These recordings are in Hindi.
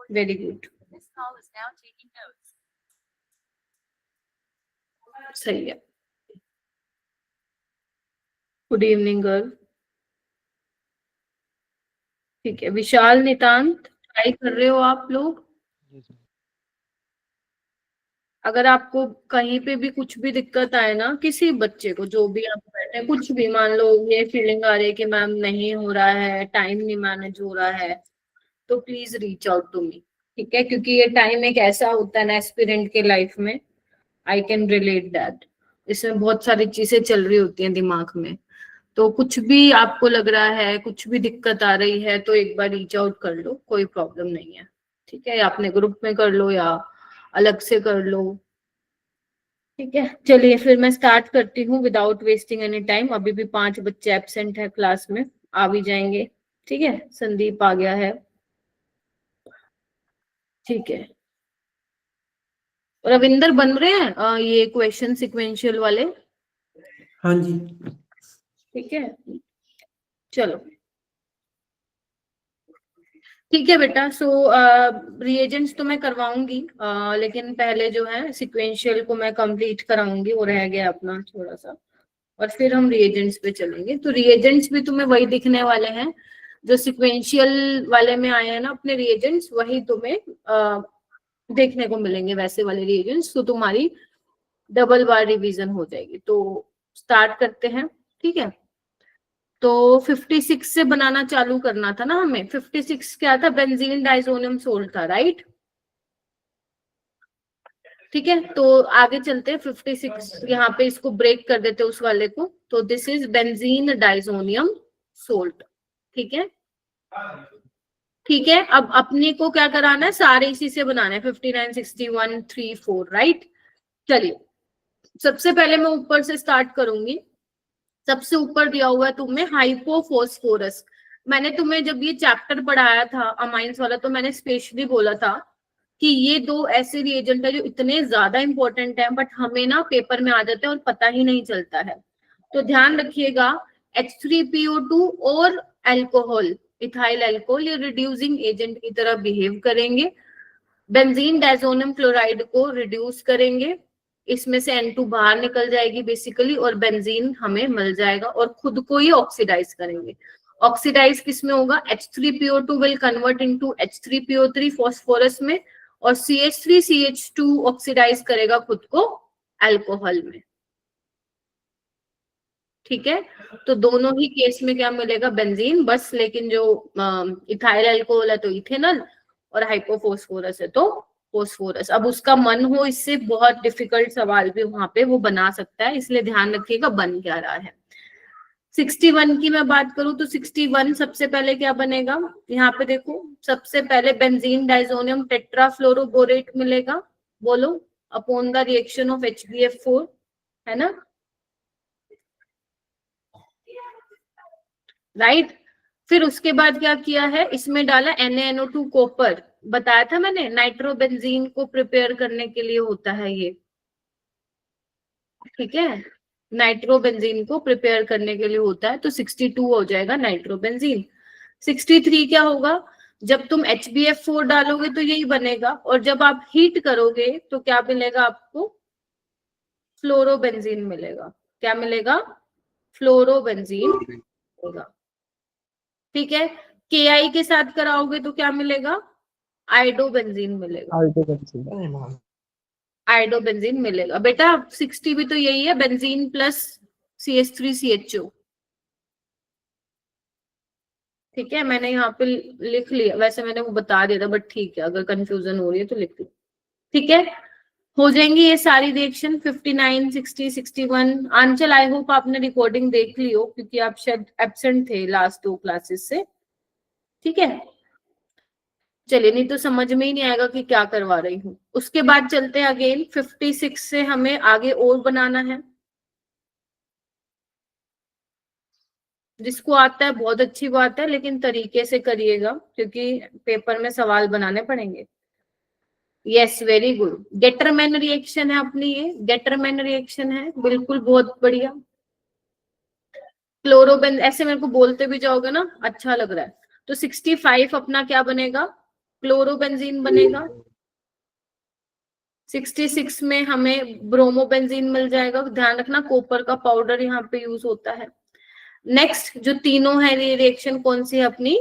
वेरी गुड, सही है। Good evening girl. ठीक है, विशाल, नितांत, ट्राई कर रहे हो आप लोग? अगर आपको कहीं पे भी कुछ भी दिक्कत आए ना, किसी बच्चे को, जो भी आप बैठे, कुछ भी मान लो ये फीलिंग आ रही है कि मैम नहीं हो रहा है, टाइम नहीं मैनेज हो रहा है, तो please reach out to me. ठीक है, क्योंकि ये टाइम एक ऐसा होता है ना एस्पिरेंट के लाइफ में, आई कैन रिलेट दैट। इसमें बहुत सारी चीजें चल रही होती हैं दिमाग में, तो कुछ भी आपको लग रहा है, कुछ भी दिक्कत आ रही है, तो एक बार रीच आउट कर लो, कोई प्रॉब्लम नहीं है। ठीक है, या अपने ग्रुप में कर लो या अलग से कर लो। ठीक है, चलिए फिर मैं स्टार्ट करती हूँ विदाउट वेस्टिंग एनी टाइम। अभी भी 5 बच्चे एब्सेंट है क्लास में, आ भी जाएंगे। ठीक है, संदीप आ गया है। ठीक है, रविंदर बन रहे हैं ये क्वेश्चन सिक्वेंशियल वाले? हाँ जी। ठीक है, चलो ठीक है बेटा। सो रिएजेंट्स तो मैं करवाऊंगी, लेकिन पहले जो है सिक्वेंशियल को मैं कंप्लीट कराऊंगी, वो रह गया अपना थोड़ा सा, और फिर हम रिएजेंट्स पे चलेंगे। तो रिएजेंट्स भी तुम्हें वही दिखने वाले हैं जो सिक्वेंशियल वाले में आए हैं ना, अपने रिएजेंट्स वही तुम्हें देखने को मिलेंगे, वैसे वाले रिएजेंट्स। तो तुम्हारी डबल बार रिवीजन हो जाएगी। तो स्टार्ट करते हैं। ठीक है, तो 56 से बनाना चालू करना था ना हमें। 56 क्या था? बेंजीन डाइजोनियम सोल्ट था, राइट? ठीक है, तो आगे चलते हैं। 56 यहाँ पे इसको ब्रेक कर देते उस वाले को। तो this is benzene diazonium salt. ठीक है, ठीक है। अब अपने को क्या कराना है? सारे इसी से बनाना है, 59, 61, 3, 4, राइट? चलिए, सबसे पहले मैं ऊपर से स्टार्ट करूंगी। सबसे ऊपर दिया हुआ है तुम्हें हाइपोफॉस्फोरस। मैंने तुम्हें जब ये चैप्टर पढ़ाया था अमाइंस वाला, तो मैंने स्पेशली बोला था कि ये दो ऐसे रिएजेंट है जो इतने ज्यादा इंपॉर्टेंट है, बट हमें ना पेपर में आ जाते हैं और पता ही नहीं चलता है। तो ध्यान रखिएगा, H3PO2 और अल्कोहल, इथाइल अल्कोहल, ये रिड्यूसिंग एजेंट की तरह बिहेव करेंगे। बेंजीन डाइजोनियम क्लोराइड को रिड्यूस करेंगे, इसमें से N2 बाहर निकल जाएगी बेसिकली, और बेंजीन हमें मिल जाएगा, और खुद को ही ऑक्सीडाइज करेंगे। ऑक्सीडाइज किसमें होगा? H3PO2 will convert into H3PO3 phosphorus में, और CH3CH2 ऑक्सीडाइज करेगा खुद को अल्कोहल में। ठीक है, तो दोनों ही केस में क्या मिलेगा? बेंजीन बस, लेकिन जो इथाइल अल्कोहल है तो इथेनॉल, और हाइपोफॉस्फोरस है तो फोस्फोरस। अब उसका मन हो इससे बहुत डिफिकल्ट सवाल भी वहां पे वो बना सकता है, इसलिए ध्यान रखिएगा बन क्या रहा है। 61 की मैं बात करूं तो 61 सबसे पहले क्या बनेगा? यहाँ पे देखो, सबसे पहले बेंजीन डाइजोनियम टेट्राफ्लोरोबोरेट मिलेगा। बोलो, upon the reaction of HBF4, है ना? राइट। फिर उसके बाद क्या किया है? इसमें डाला NaNO2 कॉपर। बताया था मैंने, नाइट्रोबेंजीन को प्रिपेयर करने के लिए होता है ये। ठीक है, नाइट्रोबेंजीन को प्रिपेयर करने के लिए होता है, तो 62 हो जाएगा नाइट्रोबेंजीन। 63 क्या होगा? जब तुम HBF4 डालोगे तो यही बनेगा, और जब आप हीट करोगे तो क्या मिलेगा आपको? फ्लोरोबेंजीन मिलेगा। क्या मिलेगा? फ्लोरोबेंजीन होगा। ठीक है, KI के साथ कराओगे तो क्या मिलेगा? आइडोबेंजीन मिलेगा। आइडोबेंजीन मिलेगा बेटा। 60 भी तो यही है, बेंजीन प्लस CH3CHO। ठीक है, मैंने यहाँ पे लिख लिया, वैसे मैंने वो बता दिया था, बट ठीक है, अगर कंफ्यूजन हो रही है तो लिख लो। ठीक है, हो जाएंगी ये सारी रिएक्शन। 59, 60, 61। आंचल, आई होप आपने रिकॉर्डिंग देख ली हो, क्योंकि आप शायद एब्सेंट थे लास्ट 2 क्लासेस से। ठीक है, चलिए, नहीं तो समझ में ही नहीं आएगा कि क्या करवा रही हूँ। उसके बाद चलते हैं अगेन 56 से हमें आगे और बनाना है। जिसको आता है बहुत अच्छी बात है, लेकिन तरीके से करिएगा, क्योंकि पेपर में सवाल बनाने पड़ेंगे। Yes, very good. Gattermann reaction है अपनी, ये गेटरमैन रिएक्शन है, बिल्कुल, बहुत बढ़िया। क्लोरोबेन, ऐसे मेरे को बोलते भी जाओगे ना, अच्छा लग रहा है। तो 65 अपना क्या बनेगा, क्लोरोबेंजीन बनेगा। 66 में हमें ब्रोमोबेंजीन मिल जाएगा। ध्यान रखना कॉपर का पाउडर यहाँ पे यूज होता है। नेक्स्ट जो तीनों है रिएक्शन कौन सी है अपनी,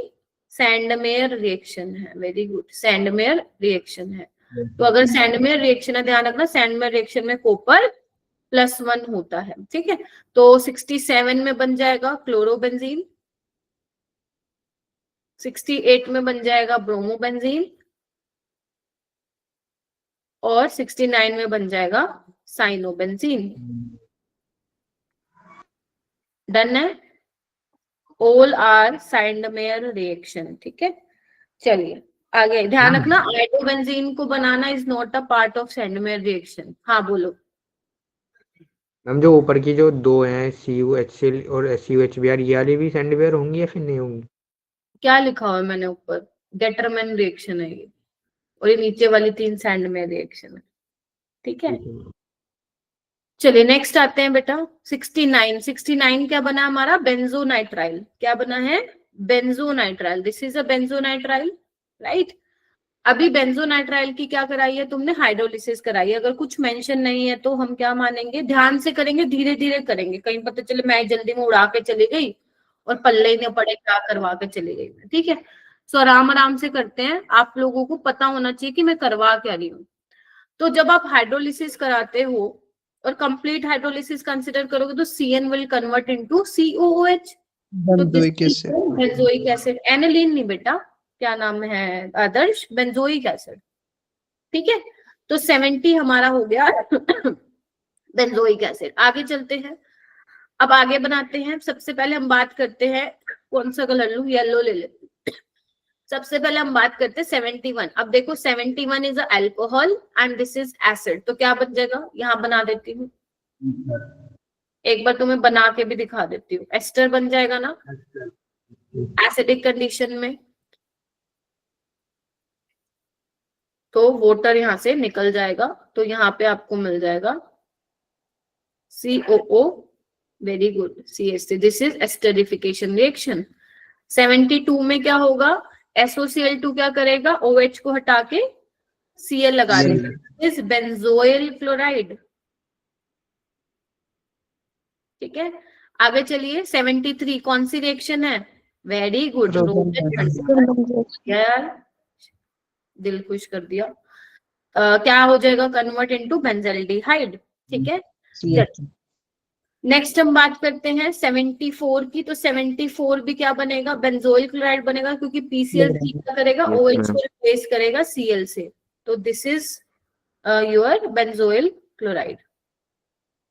सैंडमेयर रिएक्शन है। वेरी गुड, सैंडमेयर रिएक्शन है। तो अगर सैंडमेयर रिएक्शन है, ध्यान रखना सैंडमेयर रिएक्शन में कॉपर +1 होता है, ठीक है। तो 67 में बन जाएगा क्लोरोबेंजीन, 68 में बन जाएगा ब्रोमोबेंजीन और 69 में बन जाएगा साइनोबेंजीन। डन है, ऑल आर सैंडमेयर रिएक्शन, ठीक है। चलिए आगे ध्यान रखना, आइडोबेंजीन को बनाना is not a part of Sandmeyer reaction. हाँ बोलो। मैम जो ऊपर की जो दो हैं CuHCl और SuHBr, ये वाली भी सैंडवेयर होंगी या फिर नहीं होंगी? क्या लिखा हुआ है मैंने ऊपर, डेटरमैन रिएक्शन है ये, और ये नीचे वाली 3 सैंडमेयर रिएक्शन है, ठीक है। चलिए नेक्स्ट आते हैं बेटा 69 क्या बना हमारा, बेंजोनाइट्राइल। क्या बना है, benzonitrile. This is a benzonitrile, right. अभी बेंजोनाइट्राइल की क्या कराई है तुमने, हाइड्रोलिसिस कराई है। अगर कुछ मेंशन नहीं है तो हम क्या मानेंगे, ध्यान से करेंगे, धीरे धीरे करेंगे, कहीं पता चले मैं जल्दी में उड़ा के चली गई और पल्ले ही न पड़े क्या करवा के चली गई मैं, ठीक है। सो आराम आराम से करते हैं, आप लोगों को पता होना चाहिए कि मैं करवा क्या रही हूँ। तो जब आप हाइड्रोलिसिस कराते हो और कंप्लीट हाइड्रोलिसिस कंसिडर करोगे तो CN will convert into COOH, तो बेंजोइक एसिड। एनिलीन नहीं बेटा, क्या नाम है आदर्श, बेंजोइक एसिड, ठीक है। तो 70 हमारा हो गया बेंजोइक एसिड। आगे चलते हैं, अब आगे बनाते हैं। सबसे पहले हम बात करते हैं, कौन सा कलर लूं, येलो ले ले। सबसे पहले हम बात करते हैं 71। अब देखो 71 is alcohol and this is acid, तो क्या बन जाएगा, यहाँ बना देती हूँ, एक बार तुम्हें बना के भी दिखा देती हूँ। एस्टर बन जाएगा ना एसिडिक कंडीशन में, तो वाटर यहां से निकल जाएगा, तो यहाँ पे आपको मिल जाएगा COO, very good, CH3। This is esterification reaction. 72 में क्या होगा, SOCl2 क्या करेगा, OH को हटा के Cl लगा देगा, इस बेंजोइल क्लोराइड, ठीक है। आगे चलिए 73 कौन सी रिएक्शन है, वेरी गुड, यार दिल खुश कर दिया। क्या हो जाएगा, कन्वर्ट इनटू बेंजल्डिहाइड, ठीक है। नेक्स्ट हम बात करते हैं 74 की। तो 74 भी क्या बनेगा, बेंजोइल क्लोराइड बनेगा, क्योंकि PCl3 क्या करेगा, OH को रिप्लेस करेगा Cl से, तो this is your benzoyl chloride,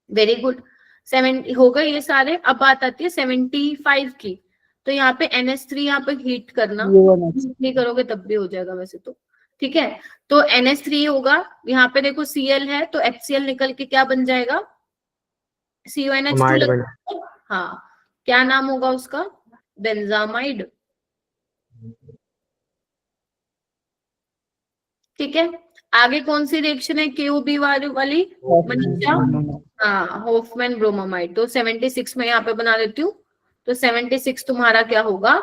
very good. 70 हो गए ये सारे। अब बात आती है 75 की। तो यहाँ पे NH3 यहाँ पे हीट करना, नहीं करोगे तब भी हो जाएगा वैसे तो, ठीक है। तो NH3 होगा, यहाँ पे देखो Cl है तो HCl निकल के क्या बन जाएगा, CONH2 हाँ, क्या नाम होगा उसका, बेंजामाइड, ठीक है। आगे कौन सी रिएक्शन है KOB वाली, मनीषा, हाँ, होफमैन ब्रोमामाइड। तो 76 में यहाँ पे बना देती हूँ, तो 76 तुम्हारा क्या होगा,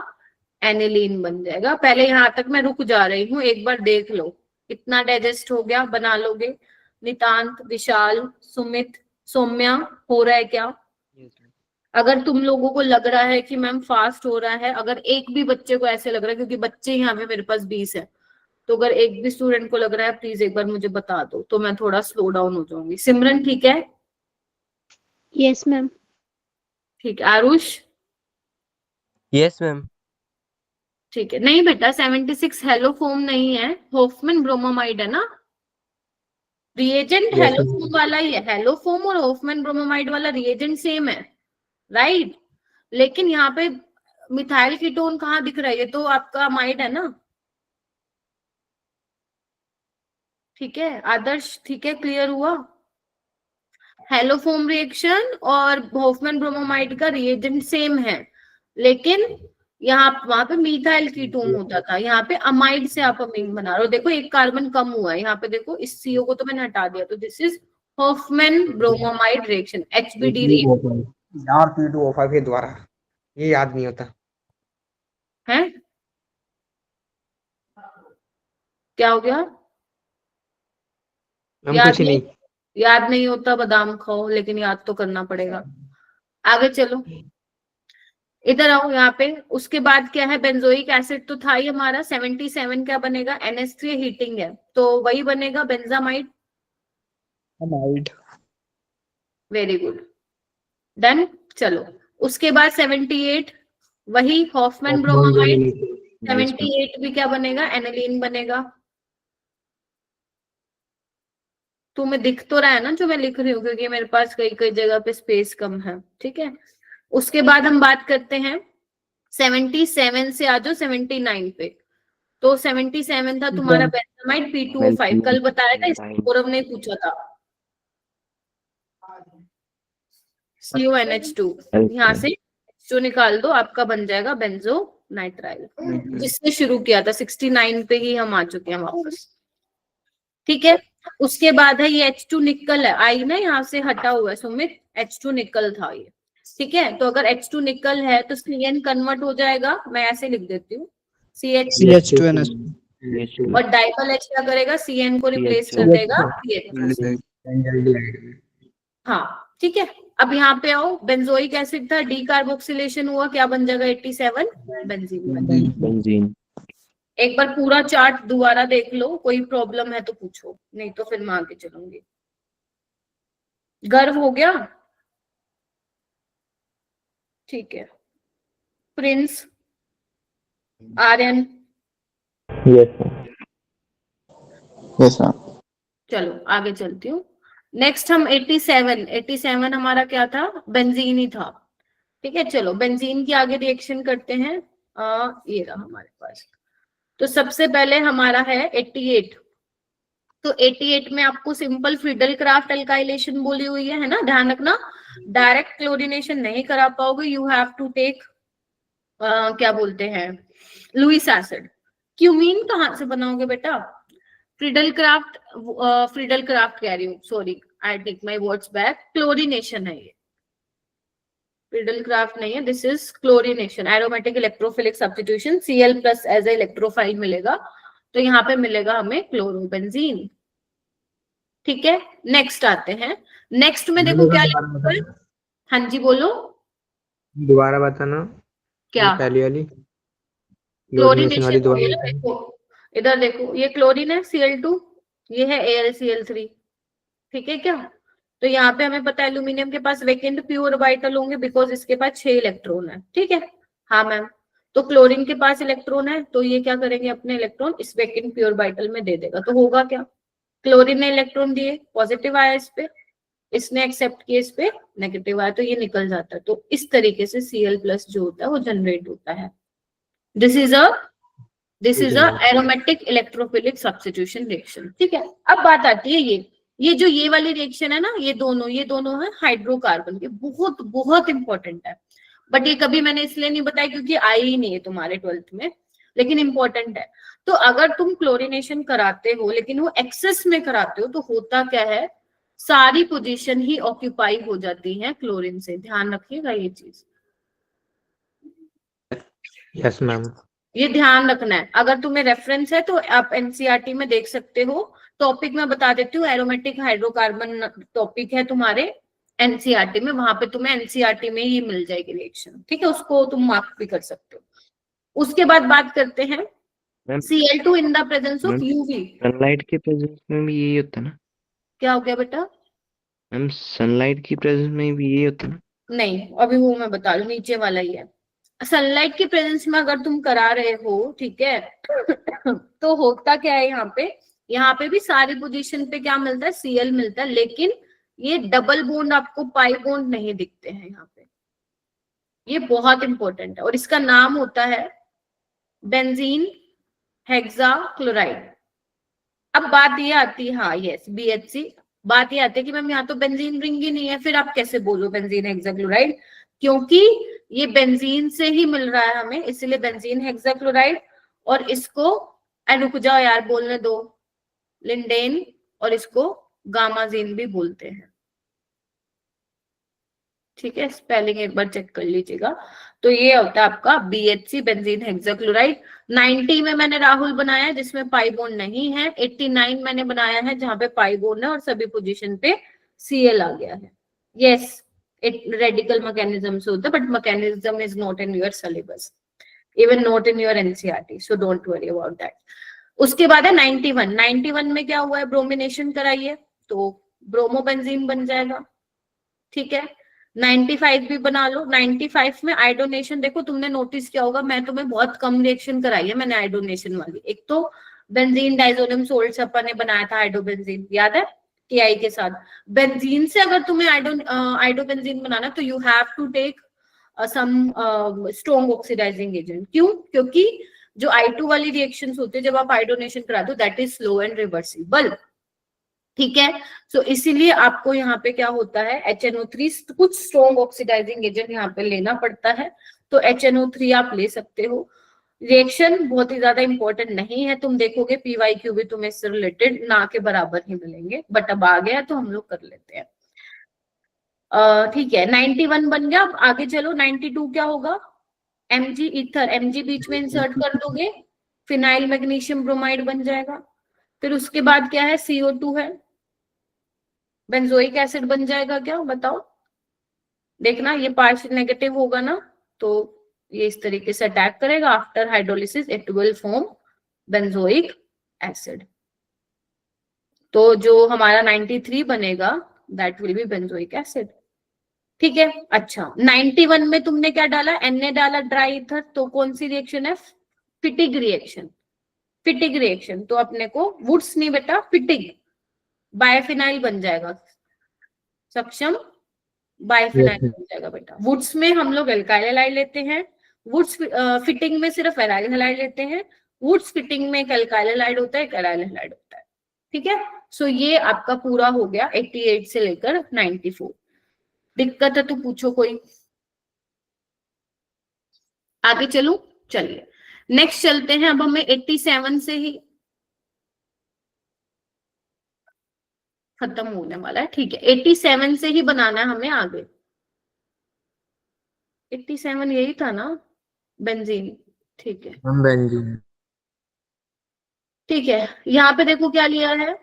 एनिलीन बन जाएगा। पहले यहाँ तक मैं रुक जा रही हूँ, एक बार देख लो कितना डाइजेस्ट हो गया, बना लोगे। नितांत, विशाल, सुमित, सौम्या, हो रहा है क्या? अगर तुम लोगों को लग रहा है कि मैम फास्ट हो रहा है, अगर एक भी बच्चे को ऐसे लग रहा है, क्योंकि बच्चे यहाँ पे मेरे पास 20 है, तो अगर एक भी स्टूडेंट को लग रहा है प्लीज एक बार मुझे बता दो, तो मैं थोड़ा स्लो डाउन हो जाऊंगी। सिमरन ठीक है? Yes ma'am. ठीक है। आरुष? Yes ma'am. ठीक है। नहीं बेटा 76 हेलोफोम नहीं है, होफमैन ब्रोमामाइड है ना, रिएजेंट हेलोफोम वाला ही है। हेलोफोम और होफमैन ब्रोमामाइड वाला रिएजेंट सेम है, राइट। लेकिन यहाँ पे मिथाइल कीटोन कहाँ दिख रहा है, ये तो आपका अमाइड है ना, ठीक है। आदर्श ठीक है, क्लियर हुआ? हेलोफोम रिएक्शन और होफमैन ब्रोमामाइड का रिएजेंट सेम है, लेकिन यहाँ वहां पे मिथाइल कीटोन होता था, यहाँ पे अमाइड से आप अमीन बना रहे हो। देखो एक कार्बन कम हुआ है यहाँ पे, देखो इस CO को तो मैंने हटा दिया, तो this is Hofmann bromamide reaction, HBD reaction R P2O5 के द्वारा, ये याद नहीं होता है। क्या हो गया? मैम याद कुछ नहीं। याद नहीं होता बादाम खाओ, लेकिन याद तो करना पड़ेगा। आगे चलो, इधर आओ यहाँ पे। उसके बाद क्या है, बेंजोइक एसिड तो था ही हमारा। 77 क्या बनेगा? NH3 हीटिंग है तो वही बनेगा benzamide. Amide. Very good, done. चलो, उसके बाद 78 वही हॉफमैन ब्रोमामाइड। 78 भी क्या बनेगा? एनिलीन बनेगा। तुम्हें दिख तो रहा है ना जो मैं लिख रही हूँ, क्योंकि मेरे पास कई कई जगह पे स्पेस कम है, ठीक है। उसके बाद हम बात करते हैं 77 से आ जाओ 79 पे। तो 77 था तुम्हारा बेंजामाइड P2O5, कल बताया था, इसको गौरव ने पूछा था। CuNH2, यहाँ से जो निकाल दो आपका बन जाएगा बेंजो नाइट्राइल, जिससे शुरू किया था। 69 पे ही हम आ चुके हैं वापस, ठीक है। उसके बाद है ये H2 निकल है, आई ना यहाँ से हटा हुआ है सुमित, H2 निकल था ये, ठीक है। तो अगर H2 निकल है तो CN कन्वर्ट हो जाएगा, मैं ऐसे लिख देती हूँ CH2NH2। और डाइबल H क्या करेगा? CN को रिप्लेस कर देगा CH2 से। हाँ, ठीक है। अब यहाँ पे आओ, बेंजोइक एसिड था, डीकार्बोक्सिलेशन हुआ, क्या बन जाएगा? 87 बेंजीन। बेंजीन। एक बार पूरा चार्ट दोबारा देख लो, कोई प्रॉब्लम है तो पूछो, नहीं तो फिर मैं आगे चलूंगी। गर्व हो गया? ठीक है। Prince, Aryan, yes ma'am. Yes ma'am. चलो आगे चलती हूँ। नेक्स्ट हम 87 हमारा क्या था? बेंजीन ही था, ठीक है। चलो बेंजीन की आगे रिएक्शन करते हैं। ये रहा हमारे पास। तो सबसे पहले हमारा है 88। तो 88 में आपको सिंपल फ्रीडल क्राफ्ट एल्काइलेशन बोली हुई है ना, ध्यान रखना। डायरेक्ट क्लोरिनेशन नहीं करा पाओगे, यू हैव टू टेक क्या बोलते हैं, लुइस एसिड। क्यूमीन कहाँ से बनाओगे बेटा? फ्रीडल क्राफ्ट कह रही हूँ, sorry, I take my words back. Chlorination है ये, फ्रीडल क्राफ्ट नहीं है, this is chlorination, aromatic electrophilic substitution. Cl plus as a electrophile मिलेगा, तो यहाँ पे मिलेगा हमें क्लोरोबेंजीन, ठीक है। नेक्स्ट आते हैं। नेक्स्ट में देखो क्या लिखा है। हाँ जी बोलो। दोबारा बताना, क्या? ये पहली वाली क्लोरीनेशन वाली क्लोरीनेशन हो गया दोबारा ना, देखो इधर देखो, ये क्लोरीन है Cl2, ये है AlCl3, ठीक है क्या। तो यहाँ पे हमें पता है एल्यूमिनियम के पास वेकेंट पी ऑर्बिटल होंगे, बिकॉज इसके पास 6 इलेक्ट्रॉन है, ठीक है। हाँ मैम, तो क्लोरीन के पास इलेक्ट्रॉन है, तो ये क्या करेंगे, अपने इलेक्ट्रॉन इस वेकेंट पी ऑर्बिटल में दे देगा। तो होगा क्या, क्लोरीन ने इलेक्ट्रॉन दिए, पॉजिटिव आया इस पे, इसने एक्सेप्ट किया इस पे, नेगेटिव आया, तो ये निकल जाता है। तो इस तरीके से Cl प्लस जो होता है वो जनरेट होता है। This is a aromatic electrophilic substitution reaction, ठीक है। अब बात आती है ये जो ये वाली रिएक्शन है ना, ये दोनों है हाइड्रोकार्बन के, बहुत बहुत इंपॉर्टेंट है। बट ये कभी मैंने इसलिए नहीं बताया क्योंकि आई ही नहीं है तुम्हारे 12th में, लेकिन इंपॉर्टेंट है। तो अगर तुम क्लोरिनेशन कराते हो लेकिन वो एक्सेस में कराते हो, तो होता क्या है, सारी पोजीशन ही ऑक्यूपाई हो जाती है क्लोरीन से, ध्यान रखिएगा ये चीज। Yes ma'am. ये ध्यान रखना है। अगर तुम्हें रेफरेंस है तो आप एनसीईआरटी में देख सकते हो। टॉपिक मैं बता देती हूँ, एरोमेटिक हाइड्रोकार्बन टॉपिक है तुम्हारे एनसीईआरटी में, वहां पे तुम्हें एनसीईआरटी में ही मिल जाएगी रिएक्शन, ठीक है। उसको तुम मार्क भी कर सकते हो। उसके बाद बात करते हैं Cl2 in the presence of UV. Sunlight के प्रेजेंस में भी यही होता है ना? क्या हो गया बेटा? मैम सनलाइट की प्रेजेंस में भी यही होता है ना? नहीं, अभी वो मैं बता रही हूँ, नीचे वाला ही है। सनलाइट की प्रेजेंस में अगर तुम करा रहे हो, ठीक है, तो होता क्या है, यहाँ पे भी सारी पोजीशन पे क्या मिलता है, Cl मिलता है, लेकिन ये डबल बॉन्ड आपको पाई बॉन्ड नहीं दिखते हैं यहाँ पे। ये बहुत इंपॉर्टेंट है और इसका नाम होता है बेंजीन हेक्साक्लोराइड। अब बात ये आती है, हाँ यस BHC, बात ये आती है कि मैम यहाँ तो बेंजीन रिंग ही नहीं है, फिर आप कैसे बोलो बेंजीन हेक्साक्लोराइड, क्योंकि ये बेंजीन से ही मिल रहा है हमें, इसलिए बेंजीन हेक्साक्लोराइड। और इसको रुक जाओ यार, बोलने दो, लिंडेन, और इसको गामाजीन भी बोलते हैं। ठीक है, स्पेलिंग एक बार चेक कर लीजिएगा। तो ये होता है आपका BHC बेंजीन हेक्साक्लोराइड। 90 में मैंने राहुल बनाया है जिसमें पाई बॉन्ड नहीं है। 89 मैंने बनाया है जहां पे पाई बॉन्ड है और सभी पोजीशन पे Cl आ गया है। यस, इट रेडिकल मैकेनिज्म से होता है, but mechanism is not in your syllabus, even not in your NCERT, so don't worry about that. उसके बाद है 91। 91 में क्या हुआ है, ब्रोमिनेशन कराइए तो ब्रोमोबेंजीन बन जाएगा। ठीक है, 95 भी बना लो। 95 में आयोडोनेशन, देखो तुमने नोटिस किया होगा मैं तुम्हें बहुत कम रिएक्शन कराई है मैंने आयोडोनेशन वाली। एक तो बेंजीन डाइजोनियम सोल्ट अपन ने बनाया था आयोडोबेंजीन, याद है, KI के साथ। बेंजीन से अगर तुम्हें आयोडोबेंजीन बनाना तो you have to take some strong oxidizing agent. क्यों? क्योंकि जो I2 वाली रिएक्शंस होती है जब आप आयोडोनेशन करा दो, that is slow and reversible. ठीक है, सो इसीलिए आपको यहाँ पे क्या होता है, HNO3 कुछ स्ट्रॉन्ग ऑक्सीडाइजिंग एजेंट यहाँ पे लेना पड़ता है, तो HNO3 आप ले सकते हो। रिएक्शन बहुत ही ज्यादा इंपॉर्टेंट नहीं है, तुम देखोगे PYQ भी तुम्हें इससे रिलेटेड ना के बराबर ही मिलेंगे, बट अब आ गया तो हम लोग कर लेते हैं। ठीक है, 91 बन गया। अब आगे चलो, 92 क्या होगा, Mg ईथर, Mg बीच में इंसर्ट कर दोगे, फिनाइल मैग्नीशियम ब्रोमाइड बन जाएगा। फिर उसके बाद क्या है, CO2 है, बेंजोइक एसिड बन जाएगा। क्या बताओ, देखना ये पार्शियल नेगेटिव होगा ना, तो ये इस तरीके से अटैक करेगा। After hydrolysis it will form benzoic acid. तो जो हमारा 93 बनेगा that will be benzoic acid. ठीक है, अच्छा 91 में तुमने क्या डाला, Na डाला ड्राई ईथर, तो कौन सी रिएक्शन है, फिटिग रिएक्शन। फिटिग रिएक्शन तो अपने को वुड्स नहीं बेटा, फिटिग, बायोफिनाइल बन जाएगा, सक्षम बायोफिनाइल बन जाएगा बेटा। वुड्स में हम लोग एल्काइल हैलाइड लेते हैं, वुड्स फिटिंग में सिर्फ एराइल हैलाइड लेते हैं। वुड्स फिटिंग में एक एल्काइल हैलाइड होता है, एक एराइल हैलाइड होता है। ठीक है, सो ये आपका पूरा हो गया 88 से लेकर 94। दिक्कत है तो पूछो कोई, आगे चलूं, चलिए नेक्स्ट चलते हैं। अब हमें 87 से ही खत्म होने वाला है। ठीक है, 87 से ही बनाना है हमें आगे। 87 यही था ना, बेंजीन। ठीक है, हम बेंजीन। ठीक है, यहाँ पे देखो क्या लिया है,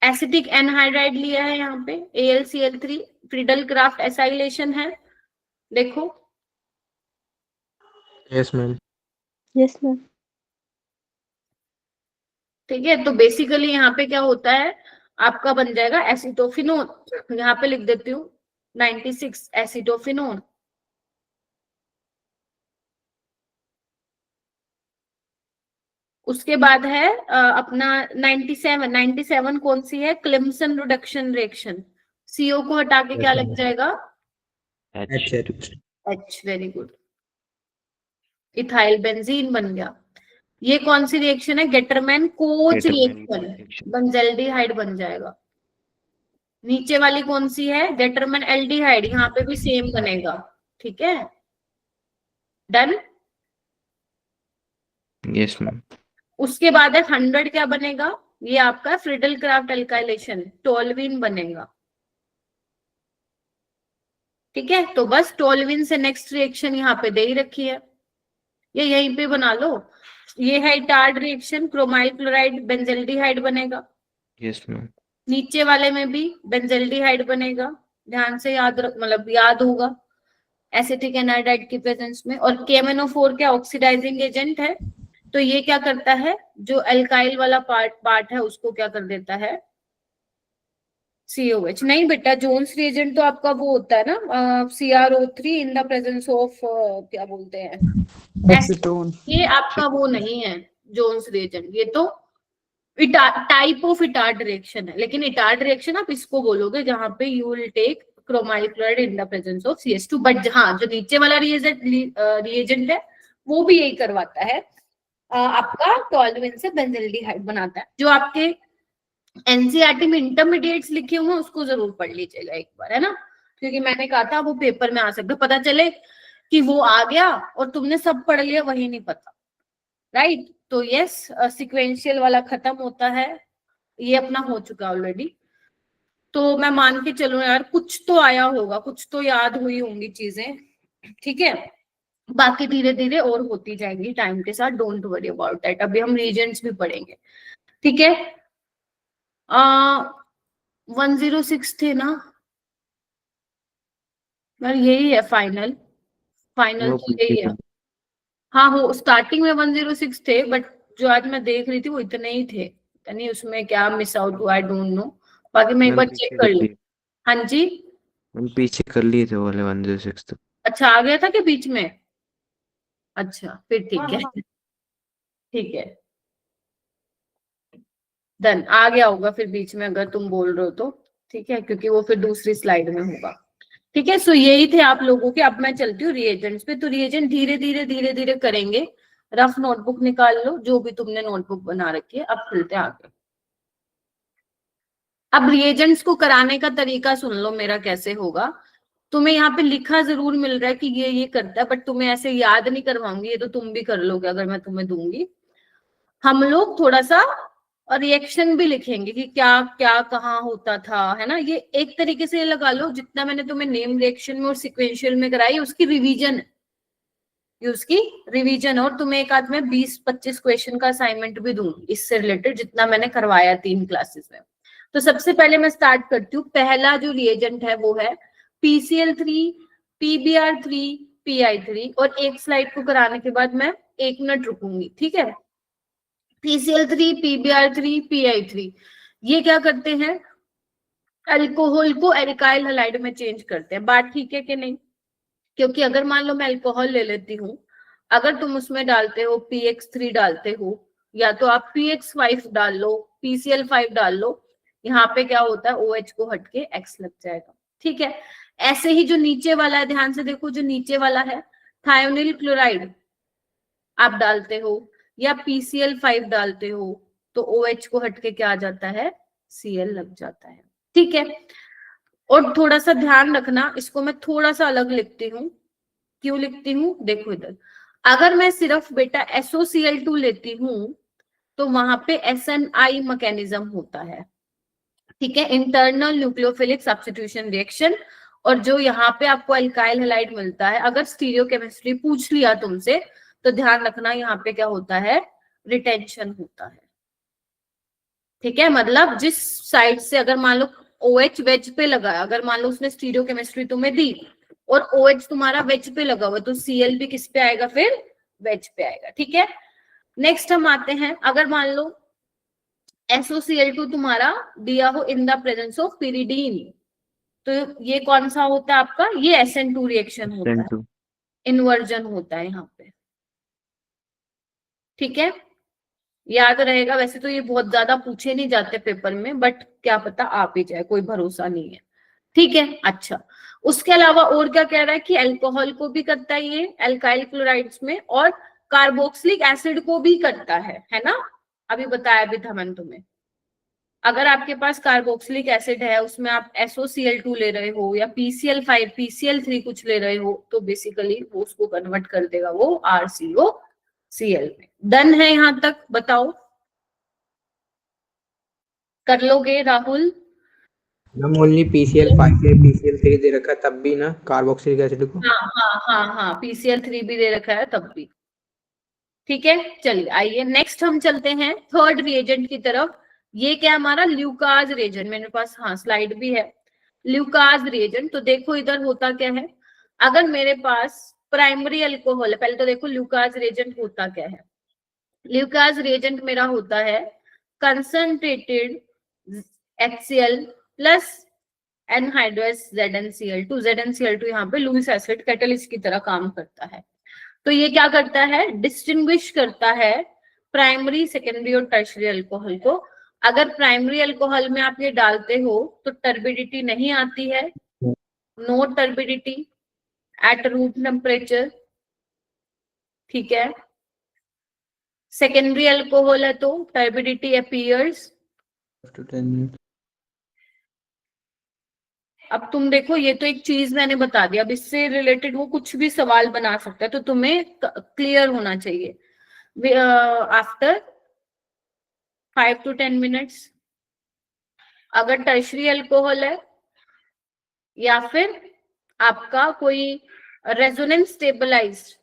एसिटिक एनहाइड्राइड लिया है यहाँ पे, AlCl3, फ्रीडल क्राफ्ट एसाइलेशन है, देखो। Yes ma'am. Yes, ma'am. ठीक है, तो बेसिकली यहाँ पे क्या होता है, आपका बन जाएगा एसिटोफिनोन। यहाँ पे लिख देती हूँ 96 एसिटोफिनोन। उसके बाद है अपना 97 कौन सी है, क्लिम्सन रिडक्शन रिएक्शन। CO को हटा के क्या लग जाएगा, H, very good, ethyl benzene बन गया। ये कौन सी रिएक्शन है, गेटरमैन कोच रिएक्शन, बेंजल्डिहाइड बन जाएगा। नीचे वाली कौन सी है, गेटरमैन एल्डिहाइड, यहाँ पे भी सेम बनेगा। ठीक है, डन। Yes ma'am. उसके बाद है 100, क्या बनेगा, ये आपका फ्रीडल क्राफ्ट एल्काइलेशन, टोल्विन बनेगा। ठीक है, तो बस टोल्विन से नेक्स्ट रिएक्शन यहाँ पे दे ही रखी है, ये यहीं पे बना लो। ये है Etard reaction, chromyl chloride benzaldehyde बनेगा। Yes ma'am. नीचे वाले में भी बेंजल्डिहाइड बनेगा, ध्यान से याद मतलब याद होगा, एसिटिक एनहाइड्राइड की प्रेजेंस में। और KMnO4 क्या ऑक्सीडाइजिंग एजेंट है, तो ये क्या करता है, जो एल्काइल वाला पार्ट है उसको क्या कर देता है, COH। नहीं बेटा, जोन्स रिएजेंट तो आपका वो होता है ना, CrO3 in the presence of क्या बोलते हैं, एसीटोन। ये आपका वो नहीं है जोन्स रिएजेंट, ये तो टाइप ऑफ इटार्ड रिएक्शन है। लेकिन इटार्ड रिएक्शन आप इसको बोलोगे जहां पे you will take chromyl chloride in the presence of CS2। But हाँ, जो नीचे वाला रिएजेंट है वो भी यही करवाता है, आपका टोल्विन से बेंजल्डिहाइड बनाता है। जो आपके NCERT में इंटरमीडिएट्स लिखे हुए हैं उसको जरूर पढ़ लीजिएगा एक बार, है ना, क्योंकि मैंने कहा था वो पेपर में आ सकता, पता चले कि वो आ गया और तुमने सब पढ़ लिया वही नहीं पता, राइट। तो यस, सीक्वेंशियल वाला खत्म होता है, ये अपना हो चुका ऑलरेडी। तो मैं मान के चलूं यार कुछ तो आया होगा, कुछ तो याद हुई होंगी चीजें, ठीक है। बाकी धीरे धीरे और होती जाएंगी टाइम के साथ, डोंट वरी अबाउट दैट। अभी हम रीजन्स भी पढ़ेंगे, ठीक है। 106 थे ना यार, यही है फाइनल, फाइनल वो तो पीछे यही है। था। हाँ हो, स्टार्टिंग में 106 थे, बट जो आज मैं देख रही थी वो इतने ही थे, यानी उसमें क्या मिस आउट हुआ आई डोंट नो, बाकी मैं एक मैम बार पीछे चेक कर कर लूँ। लिए। हाँ जी, मैम पीछे कर लिए थे वो वाले 106 तक। अच्छा आ गया था कि बीच में, अच्छा फिर ठीक है, ठीक है डन, आ गया होगा फिर बीच में अगर तुम बोल रहे हो तो, ठीक है, क्योंकि वो फिर दूसरी स्लाइड में होगा, ठीक है। सो यही थे आप लोगों के। अब मैं चलती हूँ रिएजेंट्स पे, तो रिएजेंट धीरे धीरे धीरे करेंगे। रफ नोटबुक निकाल लो, जो भी तुमने नोटबुक बना रखी है। अब चलते हैं आगे। अब रिएजेंट्स को कराने का तरीका सुन लो मेरा कैसे होगा। तुम्हें यहाँ पे लिखा जरूर मिल रहा है कि ये करता है, बट तुम्हें ऐसे याद नहीं करवाऊंगी, ये तो तुम भी कर लोगे अगर मैं तुम्हें दूंगी। हम लोग थोड़ा सा रिएक्शन भी लिखेंगे कि क्या क्या कहाँ होता था, है ना। ये एक तरीके से लगा लो, जितना मैंने तुम्हें नेम रिएक्शन में और सिक्वेंशियल में कराई उसकी रिवीजन, ये उसकी रिवीजन। और तुम्हें एक आध में 20-25 क्वेश्चन का असाइनमेंट भी दूंगी इससे रिलेटेड, जितना मैंने करवाया 3 क्लासेस में। तो सबसे पहले मैं स्टार्ट करती हूँ। पहला जो रिएजेंट है वो है PCl3, PBr3, PI3, और एक स्लाइड को कराने के बाद मैं 1 मिनट रुकूंगी, ठीक है। PCl3, PBr3, PI3, ये क्या करते हैं, अल्कोहल को एल्काइल हैलाइड में चेंज करते हैं। बात ठीक है कि नहीं? क्योंकि अगर मान लो मैं अल्कोहल ले लेती हूँ, अगर तुम उसमें डालते हो PX3 डालते हो, या तो आप PX5 डाल लो, PCl5 डाल लो, यहाँ पे क्या होता है OH को हटके X लग जाएगा, ठीक है। ऐसे ही जो नीचे वाला है, ध्यान से देखो, जो नीचे वाला है थायोनिल क्लोराइड आप डालते हो या PCl5 डालते हो, तो OH को हटके क्या आ जाता है, Cl लग जाता है, ठीक है। और थोड़ा सा ध्यान रखना, इसको मैं थोड़ा सा अलग लिखती हूँ। क्यों लिखती हूँ, देखो इधर, अगर मैं सिर्फ बेटा SOCl2 लेती हूँ तो वहां पे SNI मैकेनिज्म होता है, ठीक है, इंटरनल न्यूक्लियोफिलिक सब्स्टिट्यूशन रिएक्शन। और जो यहाँ पे आपको अल्काइल हैलाइड मिलता है, अगर स्टीरियोकेमिस्ट्री पूछ लिया तुमसे तो ध्यान रखना यहाँ पे क्या होता है, रिटेंशन होता है, ठीक है। मतलब जिस साइड से अगर मान लो OH वेज पे लगा, अगर मान लो उसने स्टीरियोकेमिस्ट्री तुम्हें दी और OH तुम्हारा वेज पे लगा हुआ, तो Cl भी किस पे आएगा, फिर वेज पे आएगा, ठीक है। नेक्स्ट हम आते हैं, अगर मान लो SOCl2 तुम्हारा दिया हो इन द प्रेजेंस ऑफ pyridine, तो ये कौन सा होता है आपका, ये SN2 रिएक्शन होता है, 10-2। इन्वर्जन होता है यहाँ पे, ठीक है। याद रहेगा, वैसे तो ये बहुत ज्यादा पूछे नहीं जाते पेपर में, बट क्या पता आ भी जाए, कोई भरोसा नहीं है, ठीक है। अच्छा, उसके अलावा और क्या कह रहा है कि अल्कोहल को भी करता है ये एल्काइल क्लोराइड्स में, और कार्बोक्सिलिक एसिड को भी करता है ना, अभी बताया भी था मैंने तुम्हें। अगर आपके पास कार्बोक्सिलिक एसिड है, उसमें आप SOCl2 ले रहे हो या PCl5, PCl3 कुछ ले रहे हो, तो बेसिकली वो उसको कन्वर्ट कर देगा वो RCOCl में। डन है यहां तक, बताओ कर लोगे राहुल? मैम ओनली PCl5 या PCl3 दे रखा है तब भी ना कार्बोक्सिलिक एसिड को। हाँ PCl3 भी दे रखा है तब भी, ठीक है। चलिए आइए नेक्स्ट हम चलते हैं थर्ड रिएजेंट की तरफ। ये क्या हमारा ल्यूकाज रिएजेंट, मेरे पास हाँ स्लाइड भी है। ल्यूकाज रिएजेंट, तो देखो इधर होता क्या है, अगर मेरे पास प्राइमरी अल्कोहल है, पहले तो देखो ल्यूकाज रिएजेंट होता क्या है। ल्यूकाज रिएजेंट मेरा होता है concentrated HCl plus anhydrous ZnCl2। ZnCl2 यहाँ पे लुईस एसिड कैटलिस्ट की तरह काम करता है। तो ये क्या करता है, डिस्टिंग्विश करता है प्राइमरी, सेकेंडरी और टर्शरी अल्कोहल को। अगर प्राइमरी अल्कोहल में आप ये डालते हो तो टर्बिडिटी नहीं आती है, no turbidity at room temperature, ठीक है। सेकेंडरी अल्कोहल है तो टर्बिडिटी अपीयर्स। अब तुम देखो, ये तो एक चीज मैंने बता दिया, अब इससे रिलेटेड वो कुछ भी सवाल बना सकता है, तो तुम्हें क्लियर होना चाहिए आफ्टर 5 to 10 minutes। अगर टर्शरी अल्कोहल है या फिर आपका कोई रेजोनेंस स्टेबलाइज्ड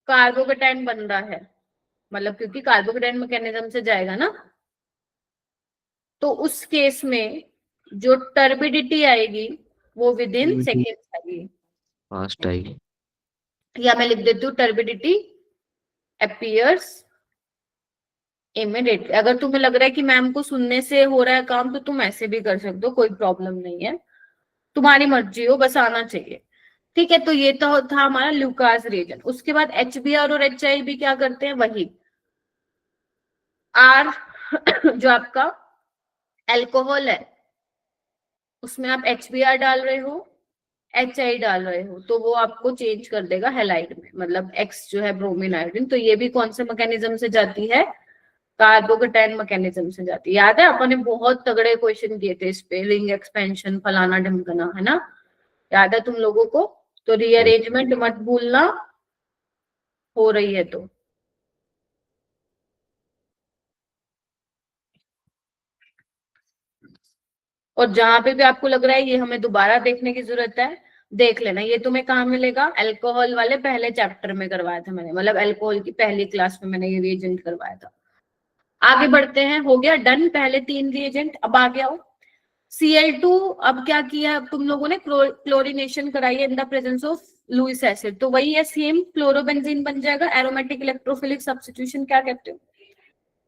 कार्बोकेटाइन बन रहा है, मतलब क्योंकि कार्बोकेटाइन मैकेनिज्म से जाएगा ना, तो उस केस में जो टर्बिडिटी आएगी वो विद इन सेकेंड्स आएगी। फास्ट आएगी। या मैं लिख देती हूँ टर्बिडिटी अपीयर्स इमीडिएटली। अगर तुम्हें लग रहा है कि मैम को सुनने से हो रहा है काम, तो तुम ऐसे भी कर सकते हो, कोई प्रॉब्लम नहीं है, तुम्हारी मर्जी हो, बस आना चाहिए। ठीक है, तो ये तो था हमारा ल्यूकास रिएजेंट। उसके बाद HBr और HIB क्या करते हैं, वही आर जो आपका अल्कोहल है उसमें आप HBr डाल रहे हो, HI डाल रहे हो, तो वो आपको चेंज कर देगा हैलाइड में, मतलब X जो है ब्रोमीन आयोडीन। तो ये भी कौन से मैकेनिज्म से जाती है, कार्बोकेटाइन मैकेनिज्म से जाती है। याद है अपन ने बहुत तगड़े क्वेश्चन किए थे इस पे, रिंग एक्सपेंशन फलाना ढमकना, है ना, याद है तुम लोगों को? तो रीअरेंजमेंट मत भूलना, हो रही है तो। और जहां पे भी आपको लग रहा है ये हमें दोबारा देखने की जरूरत है, देख लेना। ये तुम्हें कहाँ मिलेगा, अल्कोहल वाले पहले चैप्टर में करवाया था मैंने, मतलब अल्कोहल की पहली क्लास में मैंने ये रिएजेंट करवाया था। आगे बढ़ते हैं, हो गया डन पहले 3 रिएजेंट। अब आगे आओ Cl2। अब क्या किया, अब तुम लोगों ने क्लोरीनेशन कराई है इन the presence of Lewis acid, तो वही है सेम, क्लोरोबेंजीन बन जाएगा, एरोमेटिक इलेक्ट्रोफिलिक सब्स्टिट्यूशन क्या कहते हो।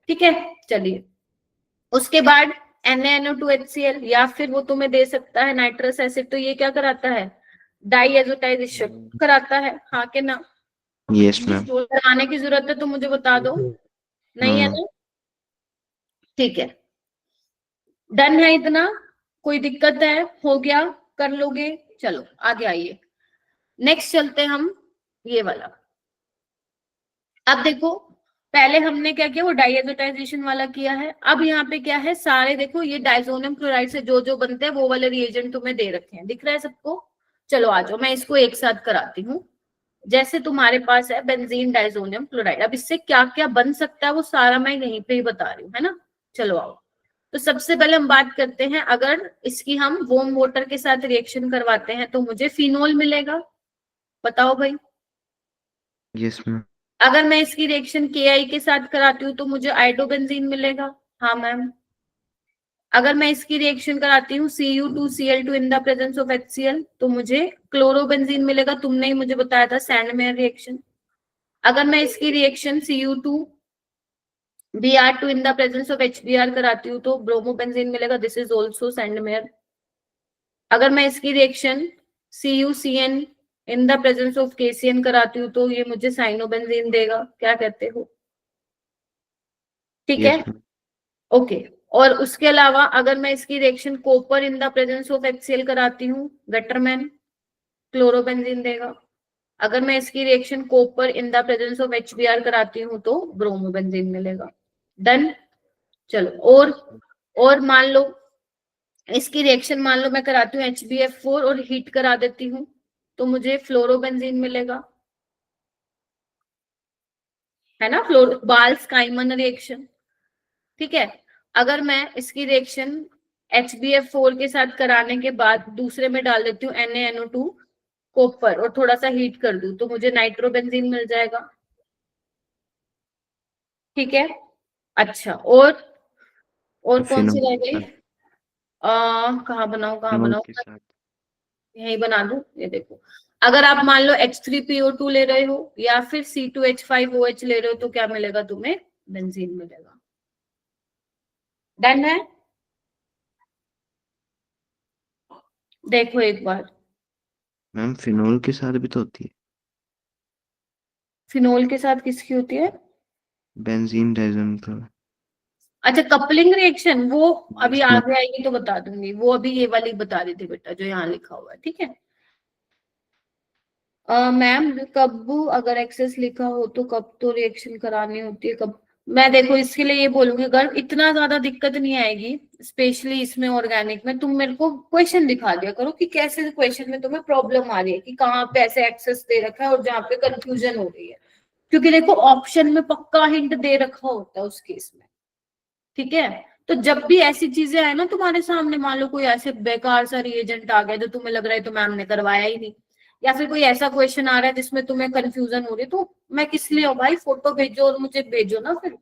ठीक है, चलिए उसके बाद NaNO2HCl, या फिर वो तुम्हें दे सकता है नाइट्रस एसिड, तो ये क्या कराता है, डाइएजोटाइजेशन कराता है, हाँ के ना? Yes ma'am. कराने की जरूरत है तो मुझे बता दो, नहीं है ना? ठीक है, डन है इतना, कोई दिक्कत है, हो गया, कर लोगे। चलो आगे आइए, नेक्स्ट चलते हैं हम ये वाला। अब देखो पहले हमने क्या किया, वो डाइएजोटाइजेशन वाला किया है। अब यहाँ पे क्या है, सारे देखो ये डाइजोनियम क्लोराइड से जो जो बनते हैं वो वाले रिएजेंट तुम्हें दे रखे हैं, दिख रहा है सबको? चलो आ जाओ, मैं इसको एक साथ कराती हूँ। जैसे तुम्हारे पास है बेंजीन डाइजोनियम क्लोराइड, अब इससे क्या क्या बन सकता है वो सारा मैं यहीं पे ही बता रही हूँ, है ना। चलो आओ, तो सबसे पहले हम बात करते हैं, अगर इसकी हम वार्म वाटर के साथ रिएक्शन करवाते हैं तो मुझे फिनोल मिलेगा, बताओ भाई। Yes ma'am. अगर मैं इसकी रिएक्शन KI के साथ कराती हूँ तो मुझे आइडोबेंजीन मिलेगा, हाँ मैम। अगर मैं इसकी रिएक्शन कराती हूँ Cu2Cl2 in the presence of HCl तो मुझे क्लोरोबेंजीन मिलेगा, तुमने ही मुझे बताया था सैंडमेयर रिएक्शन। अगर मैं इसकी reaction Cu2Br2 in the presence of HBr कराती हूँ तो ब्रोमोबेंजीन मिलेगा, दिस इज ऑल्सो सैंडमेयर। अगर मैं इसकी reaction CuCN in the presence of KCN कराती हूँ तो ये मुझे साइनोबेंजीन देगा, क्या कहते हो? ठीक है, ओके। और उसके अलावा अगर मैं इसकी reaction copper in the presence of HCl कराती हूँ, गटरमैन क्लोरोबेंजीन देगा। अगर मैं इसकी reaction copper in the presence of HBr कराती हूँ तो ब्रोमोबेंजीन मिलेगा। डन, चलो और मान लो इसकी रिएक्शन मान लो मैं कराती हूँ HbF4 और हीट करा देती हूँ तो मुझे फ्लोरोबेंजीन मिलेगा, है ना, बाल्स-काइमन रिएक्शन। ठीक है, अगर मैं इसकी रिएक्शन HbF4 के साथ कराने के बाद दूसरे में डाल देती हूँ NaNO2 कॉपर और थोड़ा सा हीट कर दूं तो मुझे नाइट्रोबेंजीन मिल जाएगा। ठीक है, अच्छा, और कौन सी रह गई, कहाँ बनाऊं यही बना दूं, ये देखो। अगर आप मान लो H3PO2 ले रहे हो या फिर C2H5OH ले रहे हो तो क्या मिलेगा तुम्हें, बेंजीन मिलेगा। डन है, देखो एक बार। मैम फिनोल के साथ भी तो होती है। फिनोल के साथ किसकी होती है, बेंजीन डाइजोनियम क्लोराइड। अच्छा कपलिंग रिएक्शन, वो अभी आगे आएगी तो बता दूंगी, वो अभी ये वाली बता रही थी बेटा जो यहाँ लिखा हुआ है। ठीक है मैम, कब अगर एक्सेस लिखा हो तो कब तो रिएक्शन करानी होती है, कब? मैं देखो इसके लिए ये बोलूंगी, अगर इतना ज्यादा दिक्कत नहीं आएगी स्पेशली इसमें ऑर्गेनिक में, तुम मेरे को क्वेश्चन दिखा दिया करो कि कैसे क्वेश्चन में तुम्हें प्रॉब्लम आ रही है, कि कहाँ पे ऐसे एक्सेस दे रखा है और जहाँ पे कंफ्यूजन हो रही है, क्योंकि देखो ऑप्शन में पक्का हिंट दे रखा होता है उस केस में। ठीक है, तो जब भी ऐसी चीजें आए ना तुम्हारे सामने, मान लो कोई ऐसे बेकार सा रिएजेंट आ गया जो तुम्हें लग रहा है तो मैम ने करवाया ही नहीं, या फिर कोई ऐसा क्वेश्चन आ रहा है जिसमें तुम्हें कंफ्यूजन हो रही है, तो मैं किस लिए हूँ भाई, फोटो भेजो और मुझे भेजो ना, फिर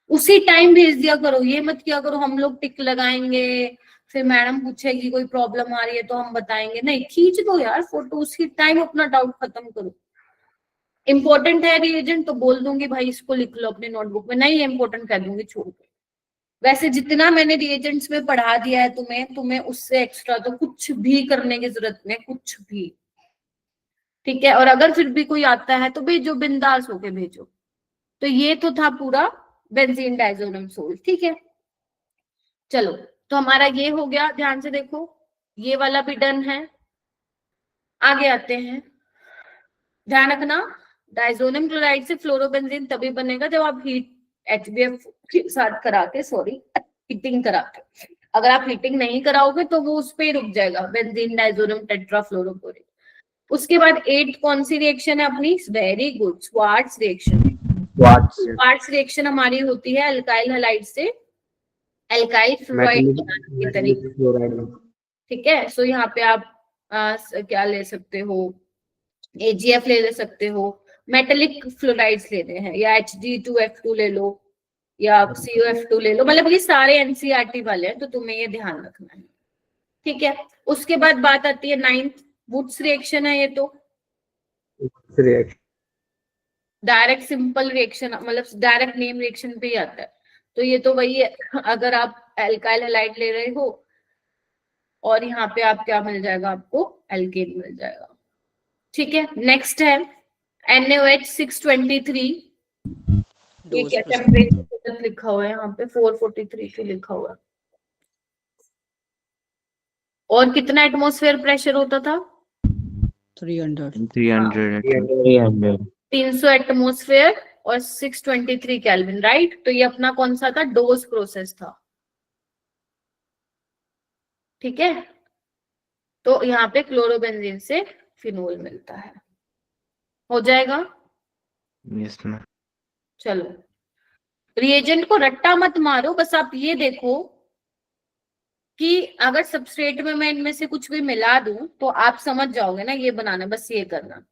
उसी टाइम भेज दिया करो। ये मत किया करो हम लोग टिक लगाएंगे फिर मैडम पूछेगी कोई प्रॉब्लम आ रही है तो हम बताएंगे, नहीं, खींच दो यार फोटो, उसी टाइम अपना डाउट खत्म करो। इंपॉर्टेंट है रिएजेंट तो बोल दूंगी भाई इसको लिख लो अपनी नोटबुक में, नहीं इंपॉर्टेंट कह दूंगी छोड़ दो। वैसे जितना मैंने रिएजेंट्स में पढ़ा दिया है तुम्हें, तुम्हें उससे एक्स्ट्रा तो कुछ भी करने की जरूरत नहीं, कुछ भी। ठीक है, और अगर फिर भी कोई आता है तो भेजो, बिंदास होके भेजो। तो ये तो था पूरा बेंजीन डाइजोनियम सोल्ट। ठीक है, चलो, तो हमारा ये हो गया, ध्यान से देखो, ये वाला भी डन है। आगे आते हैं, ध्यान रखना, डाइजोनियम क्लोराइड से फ्लोरोबेंजीन तभी बनेगा जब आप हीट HBF के साथ करा के, सॉरी, हीटिंग करा के। अगर आप हीटिंग नहीं कराओगे तो वो उस पे ही रुक जाएगा, बेंजीन डाइजोनियम टेट्राफ्लोरोक्लोराइड। उसके बाद 8 कौन सी रिएक्शन है अपनी, very good, Swarts reaction. Swarts reaction हमारी होती है अल्काइल हैलाइड से एल्काइल फ्लोराइड बनाने की तरीके। ठीक है, सो यहाँ पे आप क्या ले सकते हो, AgF ले सकते हो, मेटेलिक फ्लोराइड्स लेने हैं, या Hg2F2 ले लो, या CuF2 ले लो, मतलब ये सारे NCERT वाले हैं तो तुम्हें ये ध्यान रखना है। ठीक है, उसके बाद बात आती है 9th, वुड्स रिएक्शन है ये, तो डायरेक्ट सिंपल रिएक्शन, मतलब डायरेक्ट नेम रिएक्शन पे ही आता है। तो ये तो वही है, अगर आप एल्काइल हैलाइड ले रहे हो और यहाँ पे आप क्या मिल जाएगा, आपको एल्केन मिल जाएगा। ठीक है, नेक्स्ट है NaOH623। ये क्या टेम्परेचर लिखा हुआ है यहाँ पे, 443 से लिखा हुआ है। और कितना एटमॉस्फेयर प्रेशर होता था, 300. 300 300 एटमॉस्फेयर और 623 केल्विन, राइट। तो ये अपना कौन सा था, डोज प्रोसेस था। ठीक है, तो यहाँ पे क्लोरोबेंजीन से फिनोल मिलता है, हो जाएगा। Yes ma'am. चलो, रिएजेंट को रट्टा मत मारो, बस आप ये देखो कि अगर सबस्ट्रेट में मैं इनमें से कुछ भी मिला दूं तो आप समझ जाओगे ना ये बनाना, बस ये करना।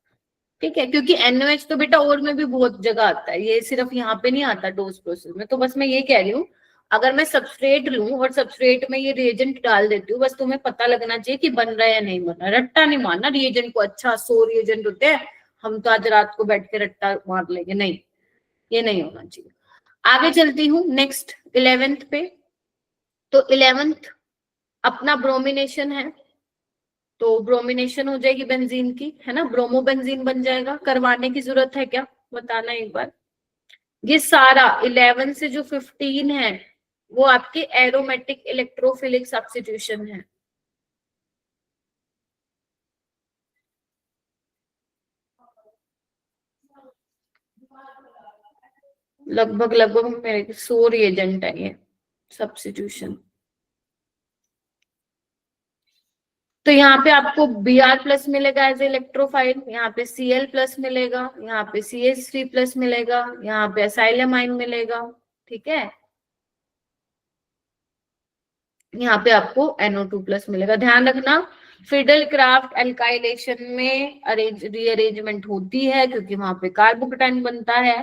ठीक है, क्योंकि NaOH तो बेटा और में भी बहुत जगह आता है, ये सिर्फ यहाँ पे नहीं आता डोज प्रोसेस में। तो बस मैं ये कह रही हूँ, अगर मैं सबस्ट्रेट लूं और सबस्ट्रेट में ये रिएजेंट डाल देती हूँ, बस तुम्हें पता लगना चाहिए कि बन रहा है या नहीं बन रहा। रट्टा नहीं मारना रिएजेंट को, अच्छा 100 रिएजेंट होते हैं हम तो आज रात को बैठ के रट्टा मार लेंगे, नहीं, ये नहीं होना चाहिए। आगे चलती हूँ नेक्स्ट 11th पे। तो 11th अपना ब्रोमिनेशन है, तो ब्रोमिनेशन हो जाएगी बेंजीन की, है ना, ब्रोमो बेंजीन बन जाएगा। करवाने की जरूरत है क्या, बताना एक बार। ये सारा 11 से जो 15 है वो आपके एरोमेटिक इलेक्ट्रोफिलिक सब्स्टिट्यूशन है। लगभग लगभग मेरे 100 रिएजेंट है ये सब्स्टिट्यूशन। तो यहाँ पे आपको Br+ मिलेगा एज इलेक्ट्रोफाइल, यहाँ पे Cl+ मिलेगा, यहाँ पे CH3+ मिलेगा, यहाँ पे असाइलमाइन मिलेगा। ठीक है, यहाँ पे आपको NO2+ मिलेगा। ध्यान रखना, फिडल क्राफ्ट एल्काइलेशन में रीअरेंजमेंट होती है क्योंकि वहां पे कार्बोकेटाइन बनता है।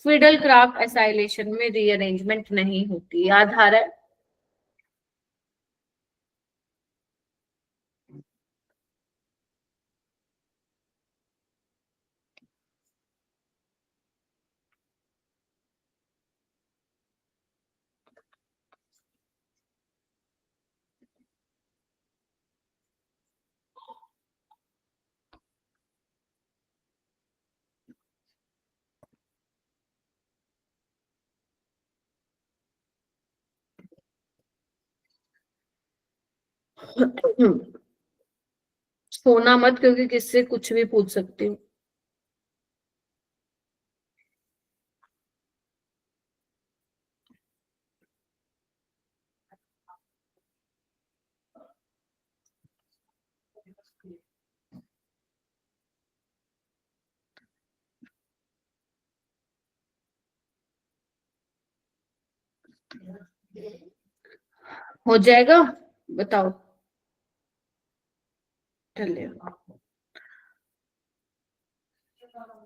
फिडल क्राफ्ट एसाइलेशन में रीअरेंजमेंट नहीं होती, याद आ रहा है। सोना मत, क्योंकि किससे कुछ भी पूछ सकती हूँ। हो जाएगा, बताओ। चलिए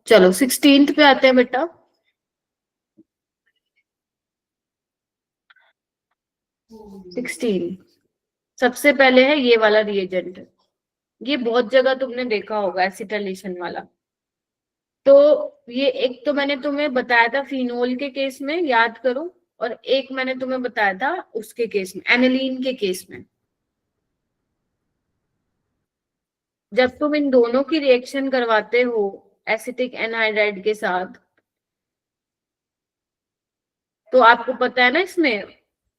चलो 16th पे आते हैं बेटा। 16 सबसे पहले है ये वाला रिएजेंट। ये बहुत जगह तुमने देखा होगा, एसिटलेशन वाला। तो ये एक तो मैंने तुम्हें बताया था फिनोल के केस में, याद करो, और एक मैंने तुम्हें बताया था उसके केस में, एनिलीन के केस में। जब तुम इन दोनों की रिएक्शन करवाते हो एसिटिक एनहाइड्राइड के साथ, तो आपको पता है ना, इसमें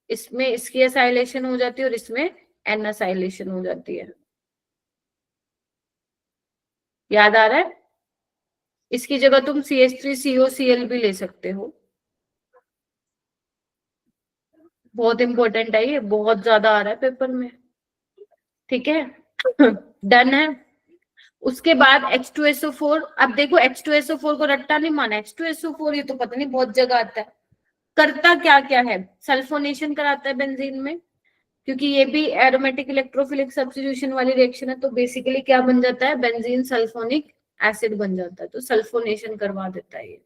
इसमें इसकी एसाइलेशन हो जाती है और इसमें एन एसाइलेशन हो जाती है। याद आ रहा है? इसकी जगह तुम CH3COCl भी ले सकते हो। बहुत इंपॉर्टेंट है ये, बहुत ज्यादा आ रहा है पेपर में। ठीक है डन है। उसके बाद H2SO4। अब देखो H2SO4 को रट्टा नहीं माना, H2SO4 ये तो पता नहीं बहुत जगह आता है। करता क्या क्या है, सल्फोनेशन कराता है बेंजीन में, क्योंकि ये भी एरोमेटिक इलेक्ट्रोफिलिक सब्स्टिट्यूशन वाली रिएक्शन है। तो बेसिकली क्या बन जाता है, बेंजीन सल्फोनिक एसिड बन जाता है, तो सल्फोनेशन करवा देता है ये।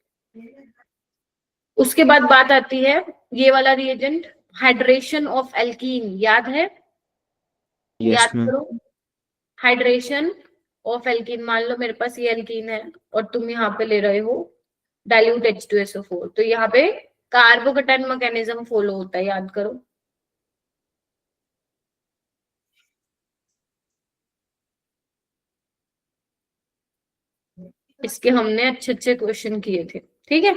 उसके बाद बात आती है ये वाला रिएजेंट, हाइड्रेशन ऑफ एल्कीन। याद है? यस याद मैम। करो, हाइड्रेशन ऑफ एल्कीन। मान लो मेरे पास ये एल्कीन है और तुम यहाँ पे ले रहे हो डाइल्यूट H2SO4, तो यहाँ पे कार्बोकैटायन मैकेनिज्म फॉलो होता है, याद करो। इसके हमने अच्छे अच्छे क्वेश्चन किए थे। ठीक है,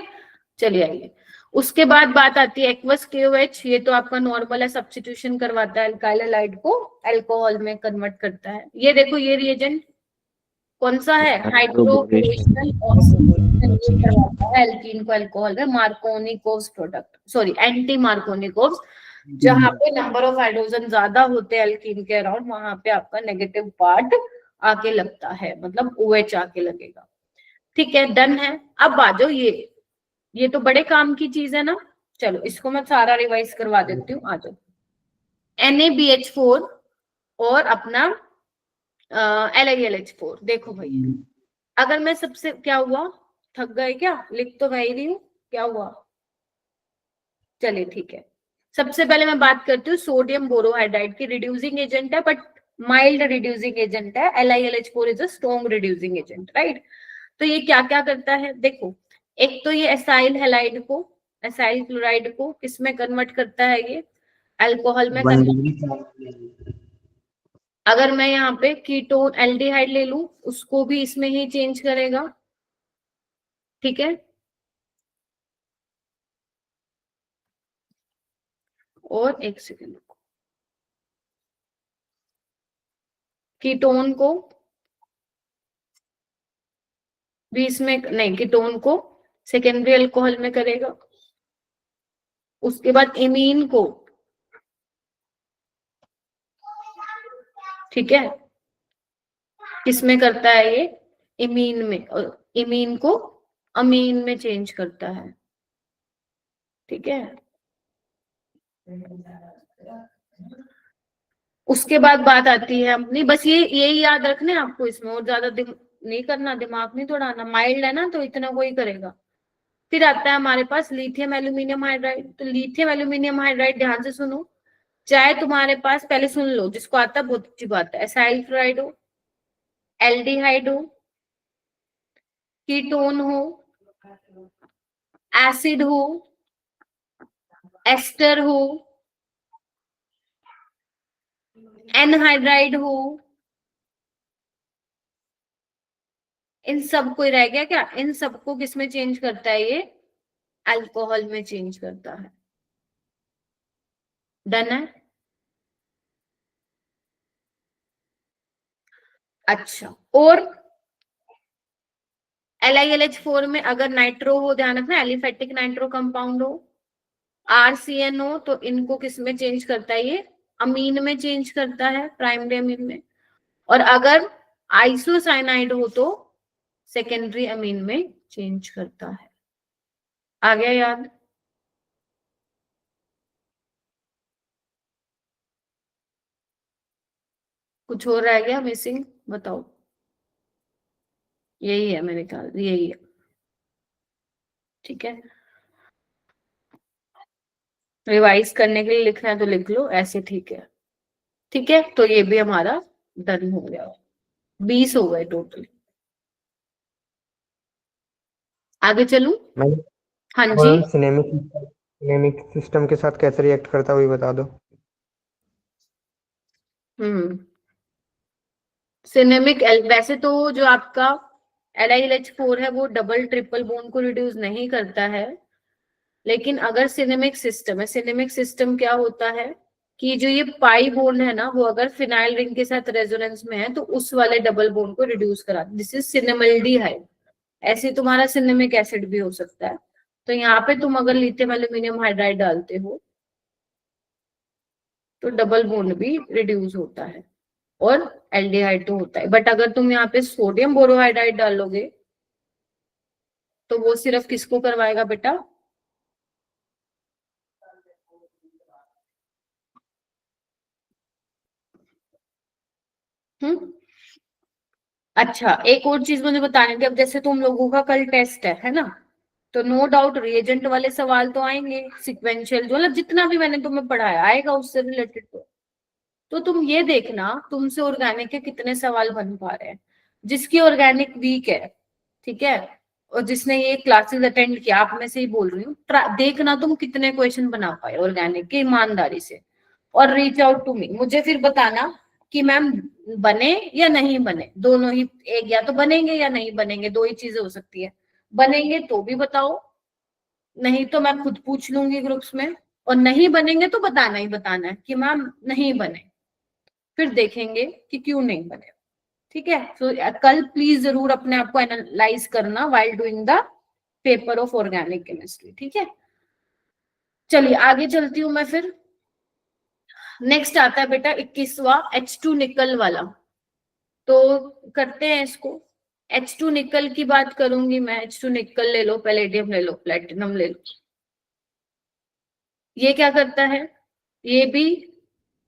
चलिए आइए। उसके बाद बात आती है एक्वस KOH। ये तो आपका नॉर्मल है, सब्स्टिट्यूशन करवाता है अल्काइल हैलाइड को अल्कोहल में कन्वर्ट करता है। ये देखो ये रिएजेंट कौन सा है, हाइड्रोक्लोरेशनल ऑक्सीडेशन। ये करवाता है एल्कीन को अल्कोहल में, Markovnikov's product, sorry anti Markovnikov's. जहां पे नंबर ऑफ हाइड्रोजन ज्यादा होते हैं एल्कीन के अराउंड, वहां पे आपका नेगेटिव पार्ट आके लगता है, मतलब OH आके लगेगा। ठीक है, डन है। अब आ जाओ ये तो बड़े काम की चीज है ना। चलो इसको मैं सारा रिवाइज करवा देती हूँ, आ जाओ। NaBH4 और अपना LiLH4। देखो भाई, अगर मैं सबसे, क्या हुआ, थक गए क्या? लिख तो मैं ही रही हूँ, क्या हुआ? चलिए ठीक है। सबसे पहले मैं बात करती हूँ सोडियम बोरोहाइड्राइड की। रिड्यूसिंग एजेंट है बट माइल्ड रिड्यूसिंग एजेंट है। LiLH4 is a strong reducing agent, right. तो ये क्या क्या करता है देखो, एक तो ये एसाइल हैलाइड को, एसाइल क्लोराइड को किसमें कन्वर्ट करता है, ये अल्कोहल में कन्वर्ट। अगर मैं यहाँ पे कीटोन एल्डिहाइड ले लूं, उसको भी इसमें ही चेंज करेगा। ठीक है, और एक सेकेंड, कीटोन को भी इसमें, नहीं, कीटोन को सेकेंडरी अल्कोहल में करेगा। उसके बाद इमीन को, ठीक है, किसमें करता है ये, इमीन में, और इमीन को अमीन में चेंज करता है। ठीक है, उसके बाद बात आती है अपनी, बस ये यही याद रखना है आपको, इसमें और ज्यादा नहीं करना, दिमाग नहीं दौड़ाना। माइल्ड है ना, तो इतना कोई करेगा। फिर आता है हमारे पास लिथियम एल्यूमिनियम हाइड्राइड। तो लिथियम एल्यूमिनियम हाइड्राइड ध्यान से सुनो, चाहे तुम्हारे पास, पहले सुन लो जिसको आता है, बहुत अच्छी बात है, एसाइल क्लोराइड हो, एल्डिहाइड हो, कीटोन हो, एसिड हो, एस्टर हो, एनहाइड्राइड हो, इन सब कोई रह गया क्या? इन सबको किसमें चेंज करता है ये, अल्कोहल में चेंज करता है। डन है। अच्छा, और LiLH4 में अगर नाइट्रो हो, ध्यान रखना एलिफेटिक नाइट्रो कंपाउंड हो, RCN हो, तो इनको किस में चेंज करता है ये, अमीन में चेंज करता है, प्राइमरी अमीन में। और अगर आइसोसाइनाइड हो तो सेकेंडरी अमीन में चेंज करता है। आ गया याद? कुछ और रह गया मिसिंग, बताओ। यही है मेरे ख्याल, यही है। ठीक है, रिवाइज करने के लिए लिखना है तो लिख लो, ऐसे ठीक है। ठीक है, तो ये भी हमारा डन हो गया, 20 हो गए टोटल। आगे चलूं? मैं हाँ जी। सिनेमिक सिस्टम के साथ कैसे रिएक्ट करता है वही बता दो। सिनेमिक वैसे तो जो आपका LiLH4 है वो डबल ट्रिपल बॉन्ड को रिड्यूस नहीं करता है, लेकिन अगर सिनेमिक सिस्टम है, सिनेमिक सिस्टम क्या होता है कि जो ये पाई बॉन्ड है ना, वो अगर फिनाइल रिंग के साथ रेजोनेंस में है तो उस वाले डबल बॉन्ड को रिड्यूस करा, दिस इज सिनेमल्डिहाइड। ऐसे तुम्हारा सिनेमिक एसिड भी हो सकता है। तो यहाँ पे तुम अगर लिथियम एल्यूमिनियम हाइड्राइड डालते हो तो डबल बॉन्ड भी रिड्यूस होता है और एल्डिहाइड तो होता है। बट अगर तुम यहाँ पे सोडियम बोरोहाइड्राइड डालोगे तो वो सिर्फ किसको करवाएगा बेटा? अच्छा, एक और चीज मुझे बतानी थी। अब जैसे तुम लोगों का कल टेस्ट है ना, तो नो डाउट रिएजेंट वाले सवाल तो आएंगे, सिक्वेंशियल जो मतलब जितना भी मैंने तुम्हें पढ़ाया आएगा उससे रिलेटेड। तो तुम ये देखना तुमसे ऑर्गेनिक के कितने सवाल बन पा रहे हैं। जिसकी ऑर्गेनिक वीक है, ठीक है, और जिसने ये क्लासेस अटेंड किया, आप में से ही बोल रही हूँ, देखना तुम कितने क्वेश्चन बना पाए ऑर्गेनिक के ईमानदारी से, और रीच आउट टू मी, मुझे फिर बताना कि मैम बने या नहीं बने, दोनों ही, एक या तो बनेंगे या नहीं बनेंगे, दो ही चीजें हो सकती है। बनेंगे तो भी बताओ, नहीं तो मैं खुद पूछ लूंगी ग्रुप्स में, और नहीं बनेंगे तो बताना ही बताना है कि मैम नहीं बने, फिर देखेंगे कि क्यों नहीं बने। ठीक है, तो कल प्लीज जरूर अपने आप को एनालाइज करना while doing the paper of organic chemistry. ठीक है, चलिए आगे चलती हूँ मैं फिर। नेक्स्ट आता है बेटा 21वां H2 निकल वाला। तो करते हैं इसको। H2 निकल की बात करूंगी मैं। H2 निकल ले लो, पैलेडियम ले लो, प्लेटिनम ले लो। ये क्या करता है? ये भी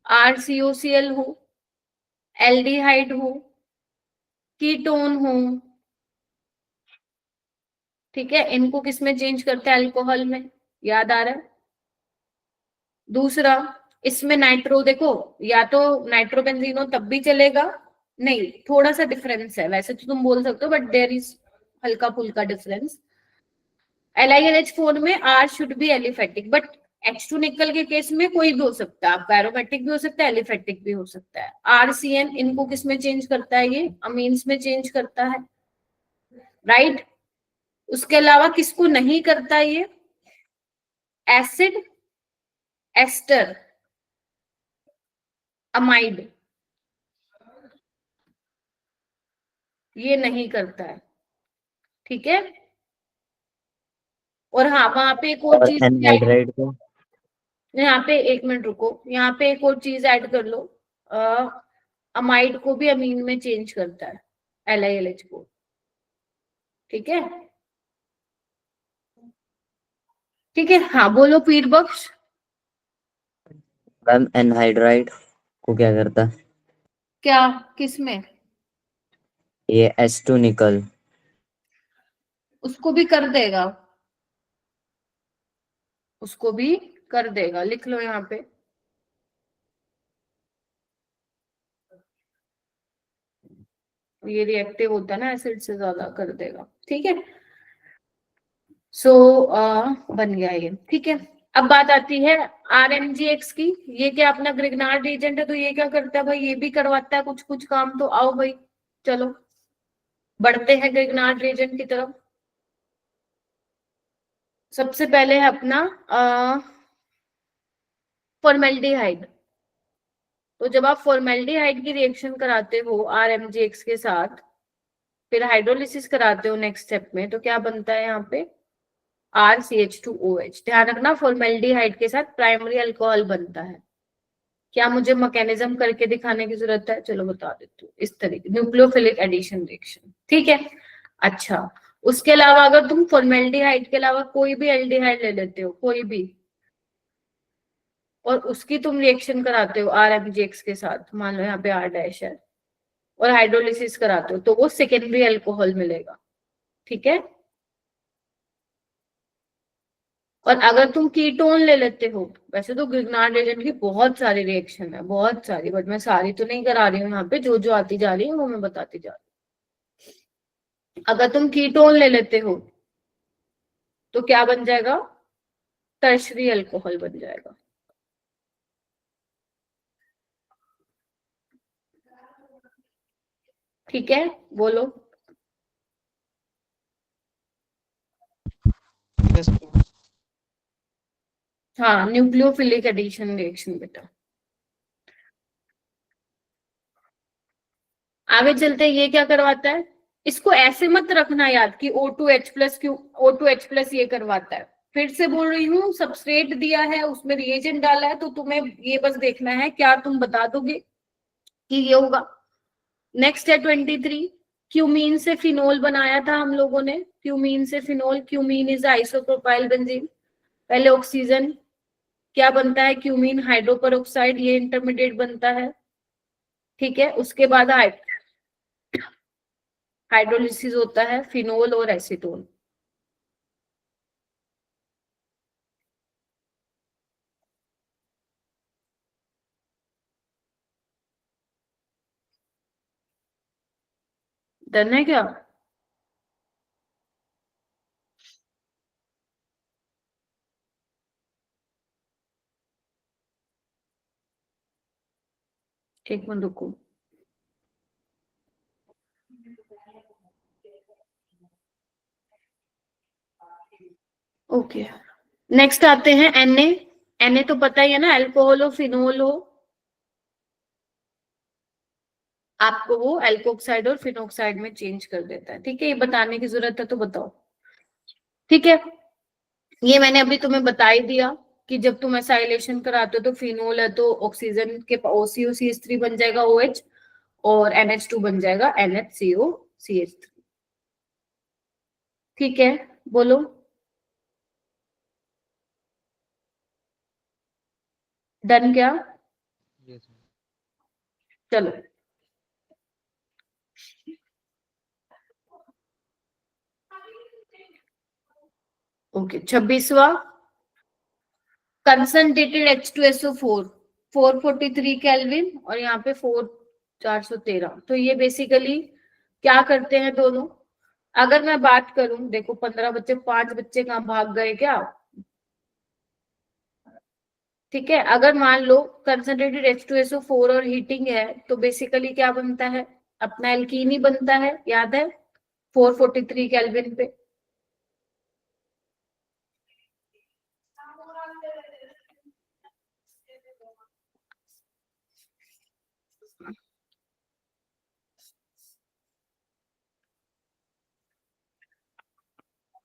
RCOCl हो, एल्डिहाइड हो, कीटोन हो, ठीक है, इनको किसमें चेंज करते हैं? अल्कोहल में। याद आ रहा है? दूसरा, इसमें नाइट्रो देखो, या तो नाइट्रोबेंजीन हो तब भी चलेगा, नहीं थोड़ा सा डिफरेंस है, वैसे तो तुम बोल सकते हो बट देयर इज हल्का फुल्का डिफरेंस। LiLH4 में R should be aliphatic, but H2 निकल के केस में कोई भी हो सकता है, आपका एरोमेटिक भी हो सकता है, एलिफेटिक भी हो सकता है। RCN इनको किस में चेंज करता है? ये अमीन्स में चेंज करता है, राइट। उसके अलावा किसको नहीं करता ये? एसिड, एस्टर, अमाइड, ये नहीं करता है। ठीक है, और हाँ वहां पे एक और चीज, एनहाइड्राइड को यहाँ पे एक मिनट रुको, यहाँ पे एक और चीज ऐड कर लो, अमाइड को भी अमीन में चेंज करता है, LiLH को। ठीक है, ठीक है, हाँ बोलो पीर बख्श। मैम एनहाइड्राइड को क्या करता है? क्या, किसमें? ये H2 निकल उसको भी कर देगा, उसको भी कर देगा, लिख लो यहाँ पे। ये रिएक्टिव होता है ना एसिड से, ज्यादा कर देगा। ठीक है, सो बन गया ये। ठीक है, अब बात आती है RMGX की। ये क्या अपना ग्रिग्नार्ड एजेंट है, तो ये क्या करता है भाई? ये भी करवाता है कुछ कुछ काम। तो आओ भाई, चलो बढ़ते हैं ग्रिग्नार्ड एजेंट की तरफ। सबसे पहले है अपना फॉर्मेल्डिहाइड। तो जब आप फॉर्मेल्डिहाइड की रिएक्शन कराते हो RMGX के साथ, फिर हाइड्रोलिसिस कराते हो नेक्स्ट स्टेप में, तो क्या बनता है यहाँ पे? RCH2OH। ध्यान रखना, फॉर्मेल्डिहाइड के साथ प्राइमरी अल्कोहल बनता है। क्या मुझे मैकेनिज्म करके दिखाने की जरूरत है? चलो बता देती हूँ, इस तरीके, न्यूक्लियोफिलिक एडिशन रिएक्शन। ठीक है, अच्छा उसके अलावा अगर तुम फॉर्मेल्डिहाइड के अलावा कोई भी एल्डिहाइड ले लेते हो, कोई भी, और उसकी तुम रिएक्शन कराते हो RMGX के साथ, मान लो यहाँ पे R डैश है, और हाइड्रोलिसिस कराते हो, तो वो सेकेंडरी अल्कोहल मिलेगा। ठीक है। और अगर तुम कीटोन ले लेते हो, वैसे तो ग्रिग्नार्ड एजेंट की बहुत सारी रिएक्शन है, बहुत सारी, बट मैं सारी तो नहीं करा रही हूँ यहाँ पे, जो जो आती जा रही है वो मैं बताती जा रही हूँ। अगर तुम कीटोन ले लेते हो तो क्या बन जाएगा, टर्शरी अल्कोहल बन जाएगा। ठीक है, बोलो। हाँ, न्यूक्लियोफिलिक एडिशन रिएक्शन बेटा। आगे चलते हैं, ये क्या करवाता है, इसको ऐसे मत रखना याद कि O2H+ क्यों, O2H+ ये करवाता है। फिर से बोल रही हूँ, सबस्ट्रेट दिया है, उसमें रिएजेंट डाला है, तो तुम्हें ये बस देखना है, क्या तुम बता दोगे कि ये होगा। नेक्स्ट है 23, क्यूमीन से फिनोल बनाया था हम लोगों ने, क्यूमीन से phenol, cumene is isopropyl benzene. पहले ऑक्सीजन क्या बनता है, क्यूमीन हाइड्रोपर ऑक्साइड, ये इंटरमीडिएट बनता है। ठीक है, उसके बाद हाइड्रोलिसिस होता है फिनोल और एसीटोन। डन है क्या? एक मिनट रुको। ओके, नेक्स्ट आते हैं Na तो पता ही है ना, अल्कोहल हो फिनोल हो, आपको वो एल्कोक्साइड और फिनोक्साइड में चेंज कर देता है। ठीक है, ये बताने की जरूरत है तो बताओ। ठीक है, ये मैंने अभी तुम्हें बता ही दिया कि जब तुम एसाइलेशन कराते हो तो फिनोल है तो ऑक्सीजन के OCO-CH3 बन जाएगा OH, और NH2 बन जाएगा NHCO-CH3। ठीक है, बोलो। डन क्या? चलो, ओके। 26वां, कंसंट्रेटेड H2SO4 443 केल्विन, और यहाँ पे 413। तो ये बेसिकली क्या करते हैं दोनों। अगर मैं बात करूं, देखो 15 बच्चे, 5 बच्चे कहाँ भाग गए क्या? ठीक है, अगर मान लो कंसंट्रेटेड H2SO4 और हीटिंग है, तो बेसिकली क्या बनता है, अपना एल्कीन ही बनता है, याद है, 443 केल्विन पे।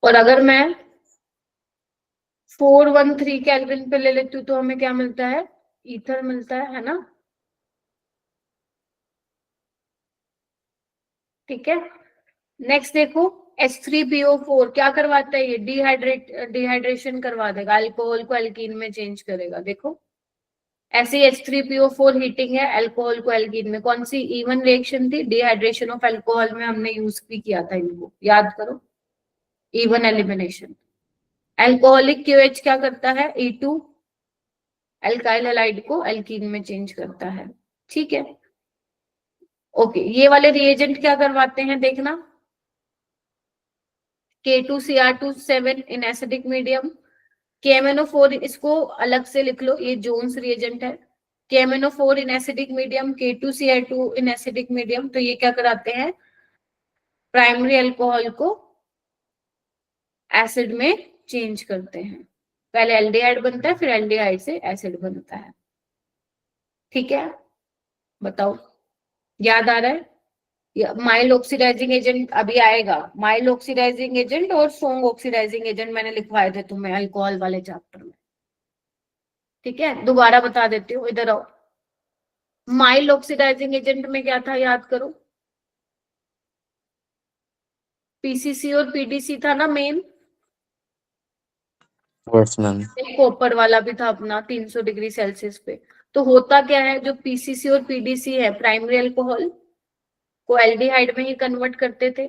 और अगर मैं 413 केल्विन पे ले लेती हूँ तो हमें क्या मिलता है, ईथर मिलता है ना। ठीक है, नेक्स्ट देखो, H3PO4 क्या करवाता है, ये डिहाइड्रेशन करवा देगा, अल्कोहल को एल्कीन में चेंज करेगा। देखो, ऐसे H3PO4 हीटिंग है, अल्कोहल को एल्कीन में, कौन सी इवन रिएक्शन थी, डिहाइड्रेशन ऑफ अल्कोहल में हमने यूज भी किया था इनको, याद करो, इवन एलिमिनेशन। अल्कोहलिक QH क्या करता है, E2 अल्काइल हैलाइड को एल्कीन में चेंज करता है। ठीक है, ओके। ये वाले रिएजेंट क्या करवाते हैं, देखना, K2Cr2 7 in acidic medium, KMnO4, इसको अलग से लिख लो, ये जोन्स रिएजेंट है। KMnO4 in acidic medium, K2Cr2 in acidic medium, तो ये क्या कराते हैं, प्राइमरी अल्कोहल को एसिड में चेंज करते हैं। पहले एल्डिहाइड बनता है, फिर एल्डिहाइड से एसिड बनता है। ठीक है, बताओ, याद आ रहा है? माइल्ड ऑक्सीडाइजिंग एजेंट अभी आएगा, माइल्ड ऑक्सीडाइजिंग एजेंट और स्ट्रॉन्ग ऑक्सीडाइजिंग एजेंट मैंने लिखवाए थे तुम्हें अल्कोहल वाले चैप्टर में। ठीक है, दोबारा बता देती हूँ, इधर आओ। माइल्ड ऑक्सीडाइजिंग एजेंट में क्या था, याद करो, PCC और PDC था ना मेन। Yes ma'am. एक कॉपर वाला भी था अपना 300 डिग्री सेल्सियस पे। तो होता क्या है, जो पीसीसी और पीडीसी है प्राइमरी अल्कोहल को एल्डिहाइड में ही कन्वर्ट करते थे,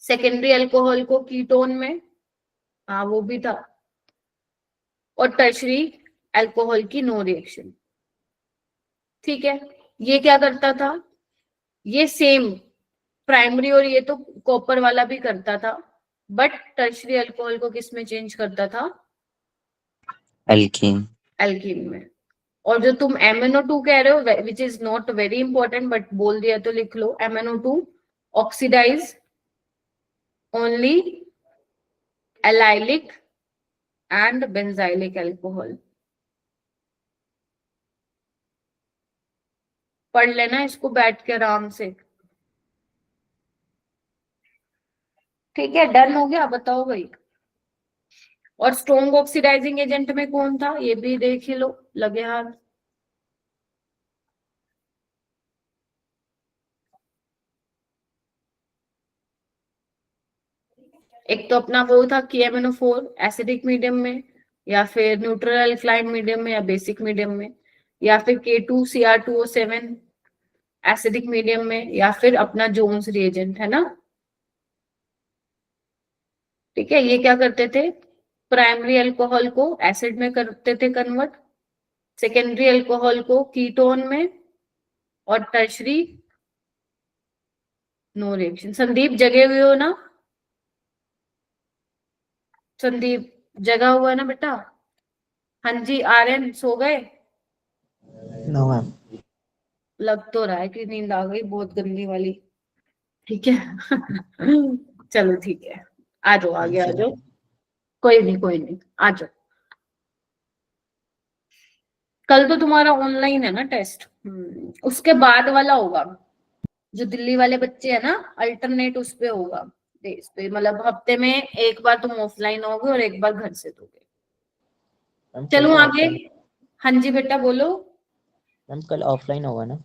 सेकेंडरी अल्कोहल को कीटोन में, हाँ वो भी था, और टर्शरी अल्कोहल की नो रिएक्शन। ठीक है, ये क्या करता था, ये सेम प्राइमरी और ये तो कॉपर वाला भी करता था, बट टर्शरी अल्कोहल को किस में चेंज करता था, एल्कीन। एल्कीन में। और जो तुम MnO2 कह रहे हो, which is not very important but बोल दिया तो लिख लो, MnO2 oxidize only allylic and benzylic alcohol. पढ़ लेना इसको बैठ के आराम से। ठीक है, डन हो गया, बताओ भाई। और स्ट्रॉन्ग ऑक्सीडाइजिंग एजेंट में कौन था, ये भी देख ही लो, लगे हाथ। एक तो अपना वो था KMnO4 एसिडिक मीडियम में, या फिर न्यूट्रल अल्कलाइन मीडियम में, या बेसिक मीडियम में, या फिर K2Cr2O7 एसिडिक मीडियम में, या फिर अपना जोन्स रिएजेंट है ना। ठीक है, ये क्या करते थे, प्राइमरी अल्कोहल को एसिड में करते थे कन्वर्ट, सेकेंडरी अल्कोहल को कीटोन में, और टर्शरी नो रिएक्शन। संदीप जगे हुए हो ना, संदीप जगा हुआ है ना बेटा। हाँ जी, आर्यन सो गए। No ma'am. लग तो रहा है कि नींद आ गई बहुत गंदी वाली। ठीक है चलो ठीक है, आ जाओ आगे आ जाओ, कोई नहीं कोई नहीं, आ जाओ। कल तो तुम्हारा ऑनलाइन है ना टेस्ट, उसके बाद वाला होगा, जो दिल्ली वाले बच्चे है ना, अल्टरनेट उस पे होगा, डेज पे, मतलब हफ्ते में एक बार तुम ऑफलाइन होगे और एक बार घर से दोगे। मैम कल चलो तो आगे। ऑफलाइन। हाँ जी बेटा बोलो। मैम कल ऑफलाइन होगा ना?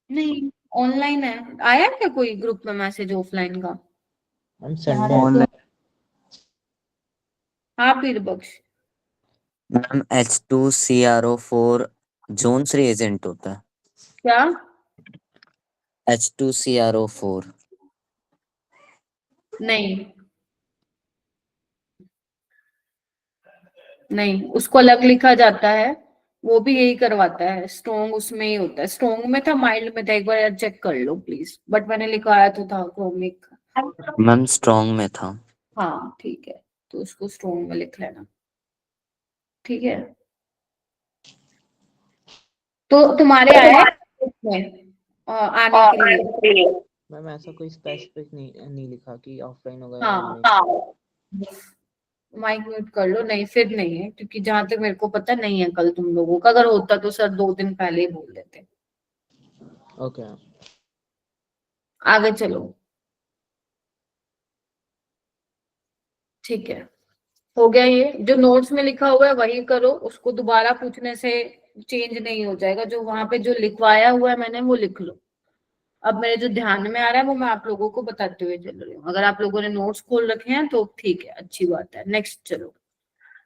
नहीं, ऑनलाइन है। आया क्या कोई ग्रुप में मैसेज ऑफलाइन का? मैम संडे है। ऑनलाइन। हाँ पीर बख्श। मैम H2CrO4 जोन्स रिएजेंट होता है। क्या? H2CrO4। नहीं नहीं, उसको अलग लिखा जाता है, वो भी यही करवाता है, स्ट्रॉन्ग उसमें ही होता है। स्ट्रॉन्ग में था, माइल्ड में था, एक बार यार चेक कर लो प्लीज, बट मैंने लिखाया तो था क्रोमिक। मैम स्ट्रॉन्ग में था। हाँ ठीक है, तो उसको स्ट्रॉन्ग में लिख लेना। ठीक है, तो तुम्हारे आया है में आने के लिए? मैम ऐसा कोई स्पेसिफिक नहीं लिखा कि ऑफलाइन होगा या हाँ ऑनलाइन। माइक म्यूट कर लो। नहीं फिर नहीं है, क्योंकि जहां तक मेरे को पता नहीं है कल तुम लोगों का, अगर होता तो सर 2 दिन पहले ही बोल देते। Okay ma'am. आगे चलो। ठीक है, हो गया, ये जो नोट्स में लिखा हुआ है वही करो, उसको दोबारा पूछने से चेंज नहीं हो जाएगा। जो वहां पे जो लिखवाया हुआ है मैंने वो लिख लो। अब मेरे जो ध्यान में आ रहा है वो मैं आप लोगों को बताते हुए चल रही हूँ। अगर आप लोगों ने नोट्स खोल रखे हैं तो ठीक है, अच्छी बात है। नेक्स्ट चलो,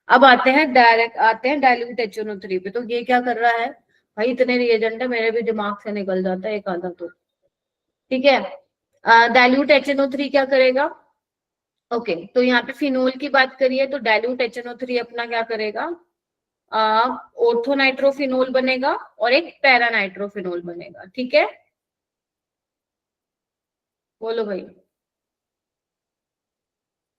अब आते हैं डायरेक्ट, आते हैं डाइल्यूट HNO3 पे। तो ये क्या कर रहा है भाई, इतने रिएजेंट है, मेरे भी दिमाग से निकल जाता है एक आधा तो। ठीक है, डाइल्यूट HNO3 क्या करेगा? ओके, तो यहाँ पे फिनोल की बात करिए तो डाइल्यूट HNO3 अपना क्या करेगा, ऑर्थो नाइट्रोफिनोल बनेगा और एक पैरा नाइट्रोफिनोल बनेगा। ठीक है, बोलो भाई।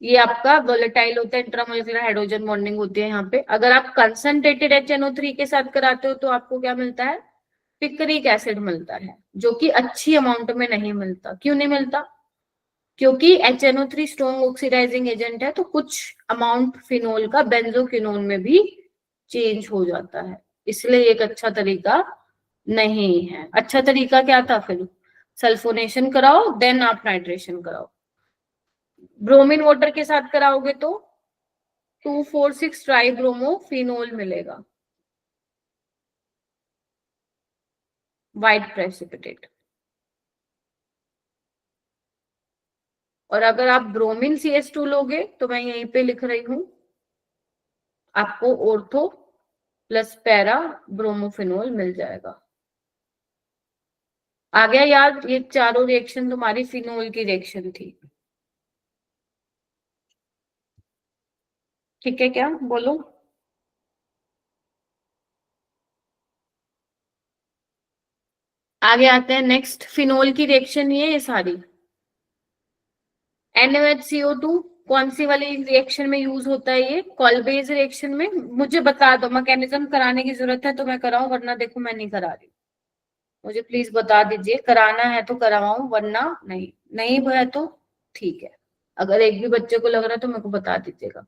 ये आपका वोलेटाइल होता है, इंट्रामोलिकुलर हाइड्रोजन बॉन्डिंग होती है यहाँ पे। अगर आप कंसंट्रेटेड HNO3 के साथ कराते हो तो आपको क्या मिलता है, पिक्रिक एसिड मिलता है, जो कि अच्छी अमाउंट में नहीं मिलता। क्यों नहीं मिलता? क्योंकि HNO3 स्ट्रॉन्ग ऑक्सीडाइजिंग एजेंट है, तो कुछ अमाउंट फिनोल का बेंजोक्विनोन में भी चेंज हो जाता है, इसलिए एक अच्छा तरीका नहीं है। अच्छा तरीका क्या था फिर? सल्फोनेशन कराओ, देन आप नाइट्रेशन कराओ। ब्रोमीन वाटर के साथ कराओगे तो 2,4,6 ट्राइब्रोमोफिनोल मिलेगा, व्हाइट प्रेसिपिटेट। और अगर आप ब्रोमीन CH2 लोगे तो मैं यहीं पे लिख रही हूं, आपको ऑर्थो प्लस पैरा ब्रोमोफिनोल मिल जाएगा। आ गया याद? ये चारों रिएक्शन तुम्हारी फिनोल की रिएक्शन थी। ठीक है क्या? बोलो। आगे आते हैं नेक्स्ट, फिनोल की रिएक्शन ये सारी। NaOH कौन सी वाली रिएक्शन में यूज होता है? ये कॉलबेज रिएक्शन में। मुझे बता दो, मैकेनिज्म कराने की जरूरत है तो मैं कराऊं, वरना देखो मैं नहीं करा रही। मुझे प्लीज बता दीजिए, कराना है तो करवाऊं, वरना नहीं। नहीं है तो ठीक है। अगर एक भी बच्चे को लग रहा है तो मेरे को बता दीजिएगा।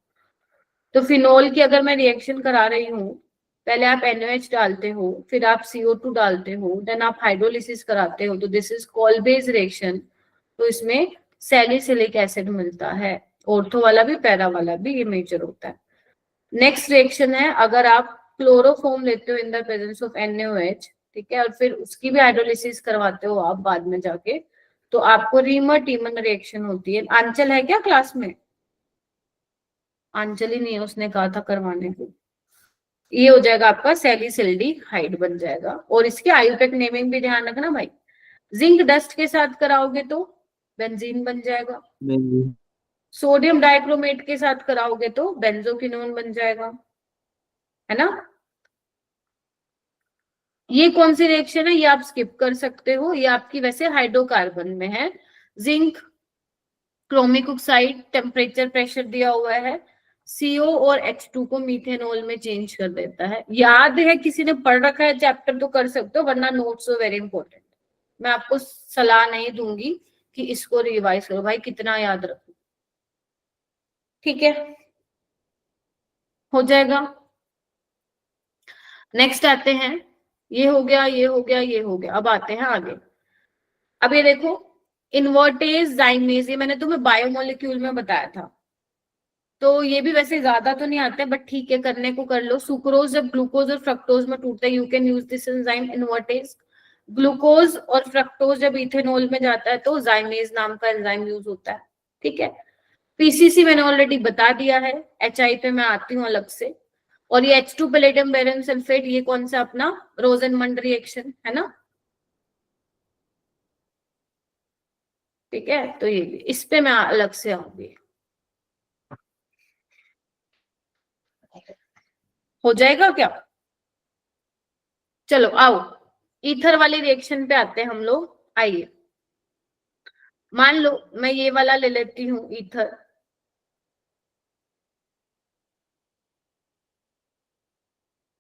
तो फिनोल की अगर मैं रिएक्शन करा रही हूँ, पहले आप NaOH डालते हो, फिर आप CO2 डालते हो, देन आप हाइड्रोलिसिस कराते हो, तो दिस इज कॉलबेज रिएक्शन। तो इसमें सैलिसिलिक एसिड मिलता है, ऑर्थो वाला भी पैरा वाला भी, ये मेजर होता है। नेक्स्ट रिएक्शन है, अगर आप क्लोरोफॉर्म लेते हो इन द प्रेजेंस ऑफ NaOH, ठीक है, और फिर उसकी भी हाइड्रोलिसिस करवाते हो आप बाद में जाके, तो आपको रीमर टीमन रिएक्शन होती है। आंचल है क्या क्लास में? आंचल ही नहीं है, उसने कहा था करवाने को। ये हो जाएगा आपका सैलिसिल्डिहाइड बन जाएगा। और इसके आयुपेक नेमिंग भी ध्यान रखना भाई। जिंक डस्ट के साथ कराओगे तो बेंजीन बन जाएगा। सोडियम डाइक्रोमेट के साथ कराओगे तो बेंजोक्विनोन बन जाएगा, है ना। ये कौन सी रिएक्शन है? ये आप स्किप कर सकते हो, ये आपकी वैसे हाइड्रोकार्बन में है। Zinc chromic oxide, temperature pressure दिया हुआ है, CO और H2 को मीथेनॉल में चेंज कर देता है। याद है, किसी ने पढ़ रखा है चैप्टर तो कर सकते हो, वरना नोट्स वेरी इंपॉर्टेंट। मैं आपको सलाह नहीं दूंगी कि इसको रिवाइज करो भाई, कितना याद रखो। ठीक है, हो जाएगा। नेक्स्ट आते हैं, ये हो गया, ये हो गया, ये हो गया। अब आते हैं आगे। अब ये देखो, इन्वर्टेज जाइमेज, ये मैंने तुम्हें बायोमोलिक्यूल में बताया था, तो ये भी वैसे ज्यादा तो नहीं आते, बट ठीक है, करने को कर लो। सुक्रोज जब ग्लूकोज और फ्रक्टोज में टूटता है, you can use this enzyme invertase. Glucose और फ्रक्टोज जब इथेनॉल में जाता है तो जाइमेज नाम का एंजाइम यूज होता है। ठीक है, PCC मैंने ऑलरेडी बता दिया है, HI पे मैं आती हूँ अलग से। और ये H2 पैलेडियम बेरियम सल्फेट, ये कौन सा अपना रोजनमंड रिएक्शन है ना। ठीक है, तो ये इस पे मैं अलग से आऊंगी। हो जाएगा क्या? चलो आओ, ईथर वाली रिएक्शन पे आते हैं हम लोग। आइए, मान लो मैं ये वाला ले लेती हूँ ईथर,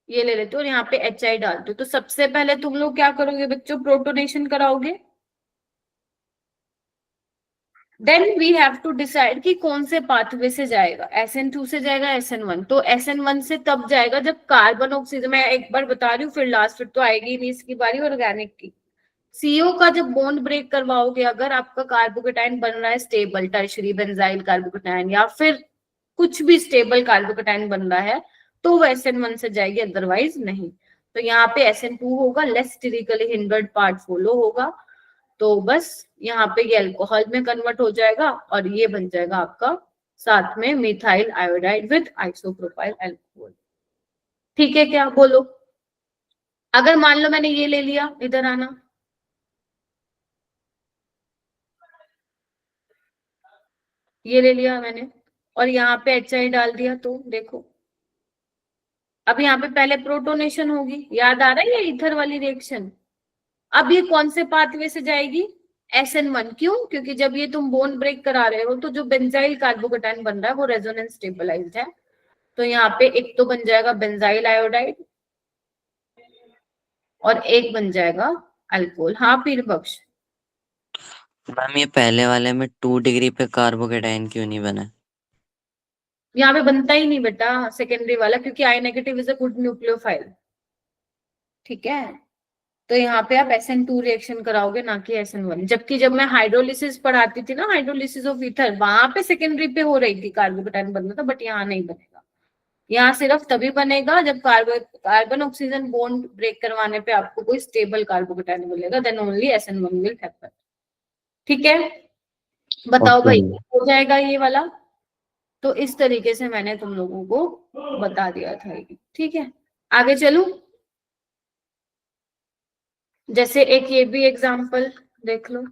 ये ले लेते हो और यहाँ पे HI डालते हो। तो सबसे पहले तुम लोग क्या करोगे बच्चों? प्रोटोनेशन कराओगे। Then we have to decide कि कौन से पाथवे से जाएगा, SN2 से जाएगा SN1। तो SN1 से तब जाएगा जब कार्बन ऑक्सीजन, मैं एक बार बता रही हूँ फिर लास्ट, फिर तो आएगी नहीं इसकी बारी ऑर्गेनिक की। CO का जब बॉन्ड ब्रेक करवाओगे, अगर आपका कार्बोकेटाइन बन रहा है स्टेबल, टर्शरी बेंजाइल कार्बोकेटाइन या फिर कुछ भी स्टेबल कार्बोकेटाइन बन रहा है, तो वो SN1 से जाएगी, अदरवाइज नहीं। तो यहाँ पे SN2 होगा, less sterically hindered part follow होगा, तो बस यहाँ पे ये अल्कोहल में कन्वर्ट हो जाएगा और ये बन जाएगा आपका साथ में methyl iodide with isopropyl alcohol. ठीक है क्या? बोलो। अगर मान लो मैंने ये ले लिया, इधर आना, ये ले लिया मैंने और यहाँ पे HI डाल दिया, तो देखो अब यहाँ पे पहले प्रोटोनेशन होगी, याद आ रहा है ये ईथर वाली रिएक्शन। अब ये कौन से पाथवे से जाएगी? SN1। क्यों? क्योंकि जब ये तुम बोन ब्रेक करा रहे हो तो जो बेंजाइल कार्बोकेटाइन बन रहा है वो रेजोनेंस स्टेबलाइज्ड है, तो यहाँ पे एक तो बन जाएगा बेंजाइल आयोडाइड और एक बन जाएगा अल्कोहल। हाँ पीर बख्श। मैम ये पहले वाले में 2 डिग्री पे कार्बोकेटाइन क्यों नहीं बना? यहाँ पे बनता ही नहीं बेटा सेकेंडरी वाला, क्योंकि I negative is a good nucleophile. ठीक है, तो यहाँ पे आप SN2 रिएक्शन कराओगे, ना कि SN1। जबकि जब मैं हाइड्रोलिसिस पढ़ाती थी ना, हाइड्रोलिसिस ऑफ ईथर, वहां पे सेकेंडरी पे हो रही थी, कार्बोकेटाइन बनना था, बट यहाँ नहीं बनेगा। यहाँ सिर्फ तभी बनेगा जब कार्बन ऑक्सीजन बॉन्ड ब्रेक करवाने पे आपको कोई स्टेबल कार्बोकेटाइन मिलेगा, then only SN1 will happen. ठीक है, बताओ भाई, Okay. हो जाएगा ये वाला? तो इस तरीके से मैंने तुम लोगों को बता दिया था ये, ठीक है। आगे चलूं? जैसे एक ये भी एग्जांपल देख लो।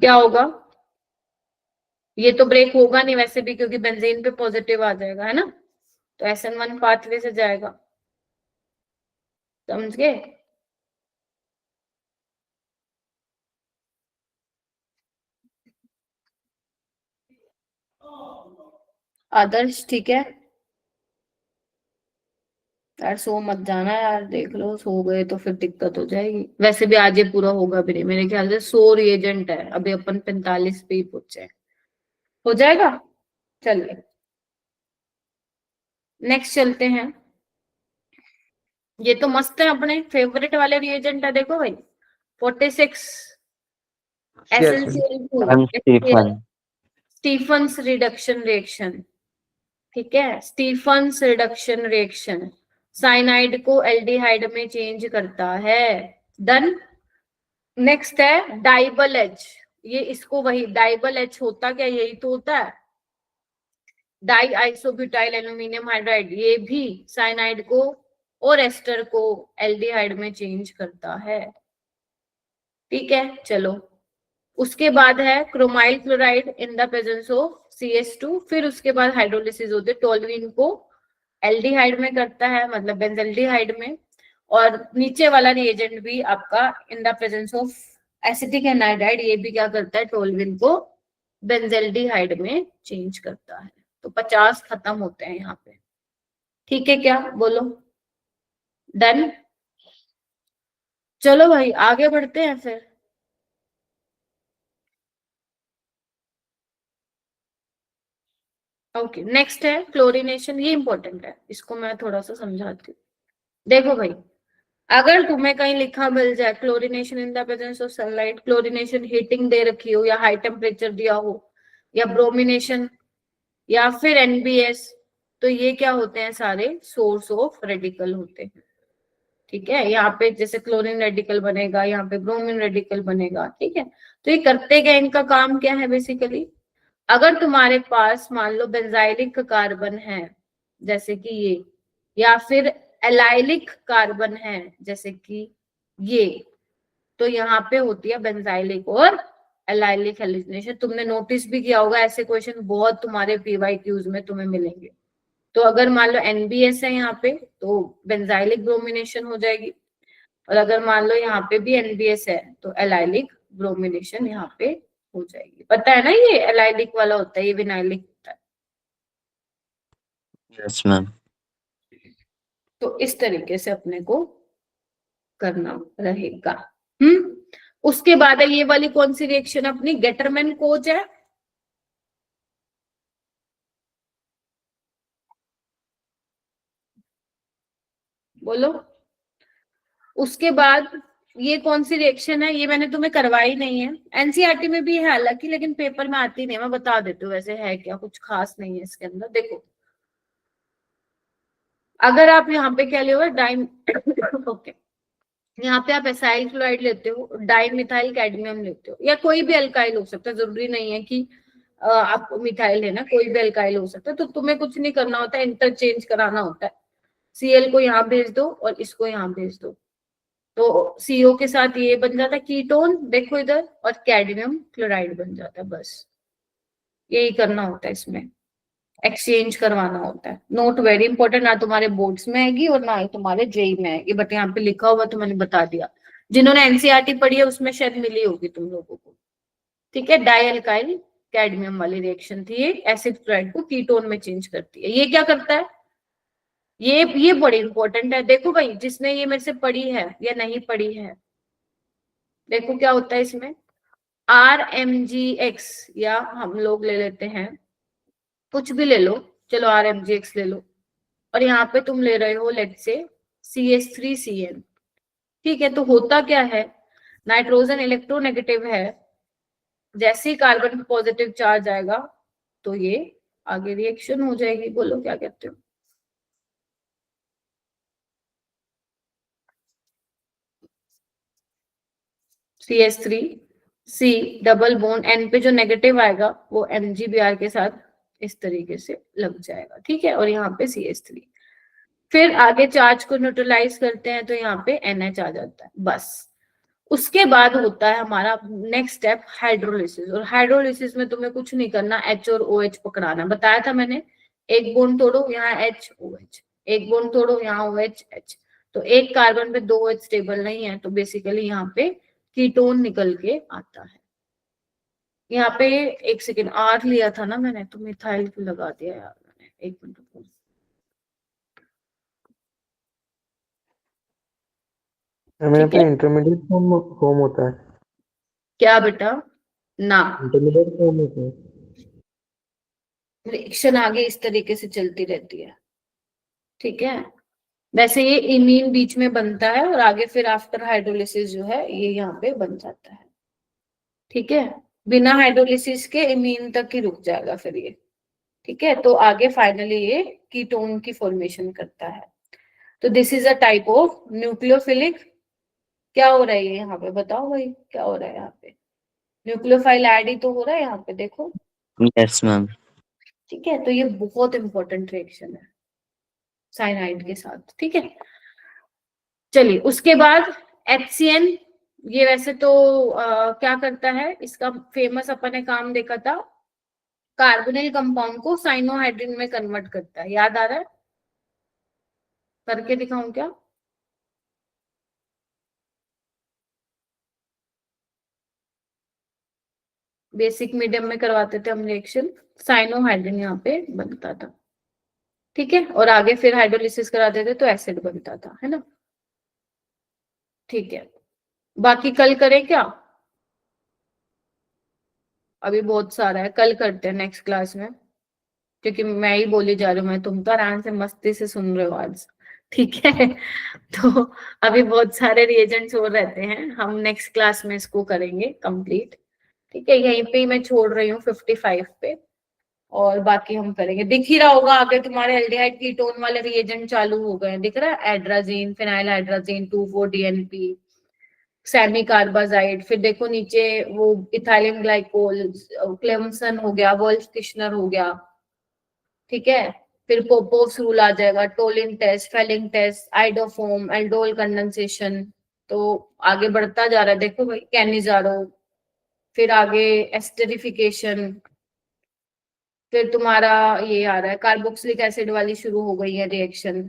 क्या होगा? ये तो ब्रेक होगा नहीं वैसे भी, क्योंकि बेंजीन पे पॉजिटिव आ जाएगा, है ना? तो SN1 पाथवे से जाएगा, समझ गए? आदर्श ठीक है यार, सो मत जाना यार, देख लो सो गए तो फिर दिक्कत हो जाएगी। वैसे भी आज ये पूरा होगा भी नहीं मेरे ख्याल से, 100 रिएजेंट है, अभी अपन 45 पे ही पहुंचे। हो जाएगा? चलिए नेक्स्ट चलते हैं। ये तो मस्त है, अपने फेवरेट वाले रिएजेंट है, देखो भाई 46 SnCl2 ma'am Stephen. Stephen's reduction reaction, ठीक है, स्टीफन्स रिडक्शन रिएक्शन साइनाइड को एल्डिहाइड में चेंज करता है। डन। नेक्स्ट है डाइबल एच। ये इसको वही डाइबल एच होता क्या, यही तो होता है, डाई आइसोब्यूटाइल एल्यूमिनियम हाइड्राइड। ये भी साइनाइड को और एस्टर को एल्डिहाइड में चेंज करता है, ठीक है। चलो उसके बाद है chromyl chloride in the presence of CH2। फिर उसके बाद हाइड्रोलिसिस होती है, टोल्यूइन को एल्डिहाइड में करता है, मतलब बेंजल्डिहाइड में। और नीचे वाला रिएजेंट भी आपका in the presence of acetic anhydride, ये भी क्या करता है, टोल्यूइन को बेंजल्डिहाइड में चेंज करता है। तो 50 खत्म होते हैं यहाँ पे, ठीक है क्या, बोलो? डन। चलो भाई आगे बढ़ते हैं फिर। ओके नेक्स्ट है क्लोरीनेशन। ये इंपॉर्टेंट है, इसको मैं थोड़ा सा समझाती हूँ। देखो भाई, अगर तुम्हें कहीं लिखा मिल जाए chlorination in the presence of sunlight, chlorination heating दे रखी हो या हाई टेम्परेचर दिया हो, या ब्रोमिनेशन, या फिर NBS, तो ये क्या होते हैं, सारे सोर्स ऑफ रेडिकल होते हैं, ठीक है। यहाँ पे जैसे क्लोरीन रेडिकल बनेगा, यहाँ पे ब्रोमीन रेडिकल बनेगा, ठीक है। तो ये करते क्या, इनका काम क्या है बेसिकली, अगर तुम्हारे पास मान लो बेंजाइलिक कार्बन है जैसे कि ये, या फिर एलाइलिक कार्बन है जैसे कि ये, तो यहाँ पे होती है बेंजाइलिक और एलाइलिक हेलिसिनेशन। तुमने नोटिस भी किया होगा, ऐसे क्वेश्चन बहुत तुम्हारे PYQs में तुम्हें मिलेंगे। तो अगर मान लो NBS है यहाँ पे, तो बेंजाइलिक ब्रोमिनेशन हो जाएगी, और अगर मान लो यहाँ पे भी NBS है तो एलाइलिक ब्रोमिनेशन यहाँ पे हो जाएगी। पता है ना, ये एलाइलिक वाला होता है, ये विनाइलिक होता है। Yes ma'am. तो इस तरीके से अपने को करना रहेगा। उसके बाद है ये वाली कौन सी रिएक्शन अपनी, गेटरमैन कोच है, बोलो। उसके बाद ये कौन सी रिएक्शन है, ये मैंने तुम्हें करवाई नहीं है, NCERT में भी है हालांकि, लेकिन पेपर में आती नहीं है, मैं बता देती हूँ वैसे है क्या, कुछ खास नहीं है इसके अंदर। देखो अगर आप यहाँ पे क्या ले डाइम ओके, यहाँ पे आप एसाइल क्लोराइड लेते हो, डाइमिथाइल कैडमियम लेते हो, या कोई भी अल्काइल हो सकता है, जरूरी नहीं है कि आप मिथाइल है ना, कोई भी अल्काइल हो सकता है। तो तुम्हें कुछ नहीं करना होता है, इंटरचेंज कराना होता है, Cl को यहाँ भेज दो और इसको यहाँ भेज दो, तो CO के साथ ये बन जाता है कीटोन, देखो इधर, और कैडमियम क्लोराइड बन जाता है, बस यही करना होता है इसमें, एक्सचेंज करवाना होता है। नोट वेरी इंपॉर्टेंट, ना तुम्हारे बोर्ड्स में आएगी और ना ही तुम्हारे जेई में आएगी, बट यहाँ पे लिखा हुआ तो मैंने बता दिया। जिन्होंने NCERT पढ़ी है उसमें शायद मिली होगी तुम लोगों को, ठीक है। डाइअल्काइल कैडमियम वाली रिएक्शन थी, ये एसिड क्लोराइड को कीटोन में चेंज करती है। ये क्या करता है, ये बड़ी इंपॉर्टेंट है। देखो भाई, जिसने ये मेरे से पढ़ी है या नहीं पढ़ी है, देखो क्या होता है इसमें, RMGX, या हम लोग ले लेते हैं कुछ भी ले लो, चलो RMGX ले लो, और यहाँ पे तुम ले रहे हो लेट से CH3CN, ठीक है। तो होता क्या है, नाइट्रोजन इलेक्ट्रोनेगेटिव है, जैसे ही कार्बन पॉजिटिव चार्ज आएगा तो ये आगे रिएक्शन हो जाएगी, बोलो क्या कहते हो। CH3 C double bond N पे जो नेगेटिव आएगा वो MgBr के साथ इस तरीके से लग जाएगा, ठीक है। और यहाँ पे CH3, फिर आगे चार्ज को न्यूट्रलाइज करते हैं तो यहाँ पे NH आ जाता है, बस। उसके बाद होता है हमारा नेक्स्ट स्टेप हाइड्रोलिसिस, और हाइड्रोलिसिस में तुम्हें कुछ नहीं करना, H और OH पकड़ाना, बताया था मैंने। एक बॉन्ड तोड़ो, यहाँ H OH, एक बॉन्ड तोड़ो, यहाँ OH H। तो एक कार्बन पे 2 OH स्टेबल नहीं है, तो बेसिकली यहाँ पे कीटोन निकल के आता है। यहाँ पे एक सेकेंड, R लिया था ना मैंने, तो मिथाइल क्यों लगा दिया यार मैंने, एक मिनट रुको। मैम ठीक है, पे इंटरमीडिएट फॉर्म होता है, क्या बेटा ना, इंटरमीडिएट फॉर्म होता है। रिएक्शन आगे इस तरीके से चलती रहती है, ठीक है। वैसे ये इमीन बीच में बनता है और आगे फिर आफ्टर हाइड्रोलिसिस जो है ये यहाँ पे बन जाता है, ठीक है। बिना हाइड्रोलिसिस के इमीन तक ही रुक जाएगा फिर ये, ठीक है। तो आगे फाइनली ये कीटोन की फॉर्मेशन करता है। तो this is a type of nucleophilic, क्या हो रहा है ये यहाँ पे, बताओ भाई क्या हो रहा है यहाँ पे, न्यूक्लियोफाइल ऐड ही तो हो रहा है यहाँ पे, देखो, यस मैम। ठीक है। तो ये बहुत इंपॉर्टेंट रिएक्शन है साइनाइड के साथ, ठीक है। चलिए उसके बाद HCN, ये वैसे तो क्या करता है, इसका फेमस अपन ने काम देखा था, कार्बोनिल कंपाउंड को साइनोहाइड्रिन में कन्वर्ट करता है, याद आ रहा है, करके दिखाऊं क्या। बेसिक मीडियम में करवाते थे हम रिएक्शन, साइनोहाइड्रिन यहाँ पे बनता था, ठीक है। और आगे फिर हाइड्रोलिसिस कराते थे तो एसिड बनता था, है ना, ठीक है। बाकी कल करें क्या, अभी बहुत सारा है, कल करते हैं नेक्स्ट क्लास में, क्योंकि मैं ही बोली जा रही हूँ, मैं तुम तो आराम से मस्ती से सुन रहे हो आज, ठीक है। तो अभी बहुत सारे रिएजेंट्स और रहते हैं, हम नेक्स्ट क्लास में इसको करेंगे कंप्लीट, ठीक है। यहीं पे ही मैं छोड़ रही हूँ 55 पे, और बाकी हम करेंगे। दिख ही रहा होगा आगे तुम्हारे एल्डिहाइड कीटोन वाले रिएजेंट चालू हो गए, दिख रहा है, hydrazine, phenyl hydrazine, 2,4-DNP, semicarbazide, फिर देखो नीचे वो इथाइलिन ग्लाइकोल, क्लेमसन हो गया, वोल्फ किश्नर हो गया, ठीक है। फिर पोपोव्स रूल आ जाएगा, Tollens test, Fehling test, iodoform, aldol condensation, तो आगे बढ़ता जा रहा है, देखो भाई, कैनिजारो, फिर आगे एस्टरिफिकेशन, फिर तुम्हारा ये आ रहा है कार्बोक्सिलिक एसिड वाली शुरू हो गई है रिएक्शन,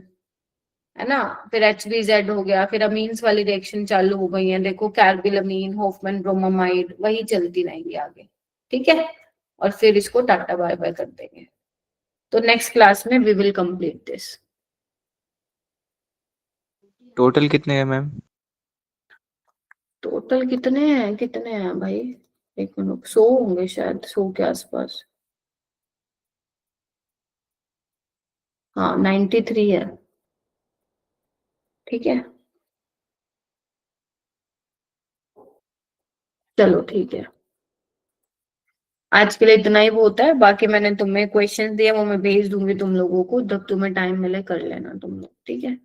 है ना, फिर HBZ हो गया, फिर अमीन्स वाली रिएक्शन चालू हो गई है, देखो कार्बिलमीन, होफमैन ब्रोमामाइड, वही चलती रहेंगी आगे, ठीक है। और फिर इसको टाटा बाय बाय कर देंगे। तो नेक्स्ट क्लास में we will complete this. Total कितने हैं मैम? टोटल कितने हैं भाई, एक मिनट, 100 होंगे शायद, 100 के आसपास, हाँ 93 है, ठीक है। चलो ठीक है, आज के लिए इतना ही वो होता है, बाकी मैंने तुम्हें क्वेश्चन दिए वो मैं भेज दूंगी तुम लोगों को, जब तुम्हें टाइम मिले कर लेना तुम लोग, ठीक है।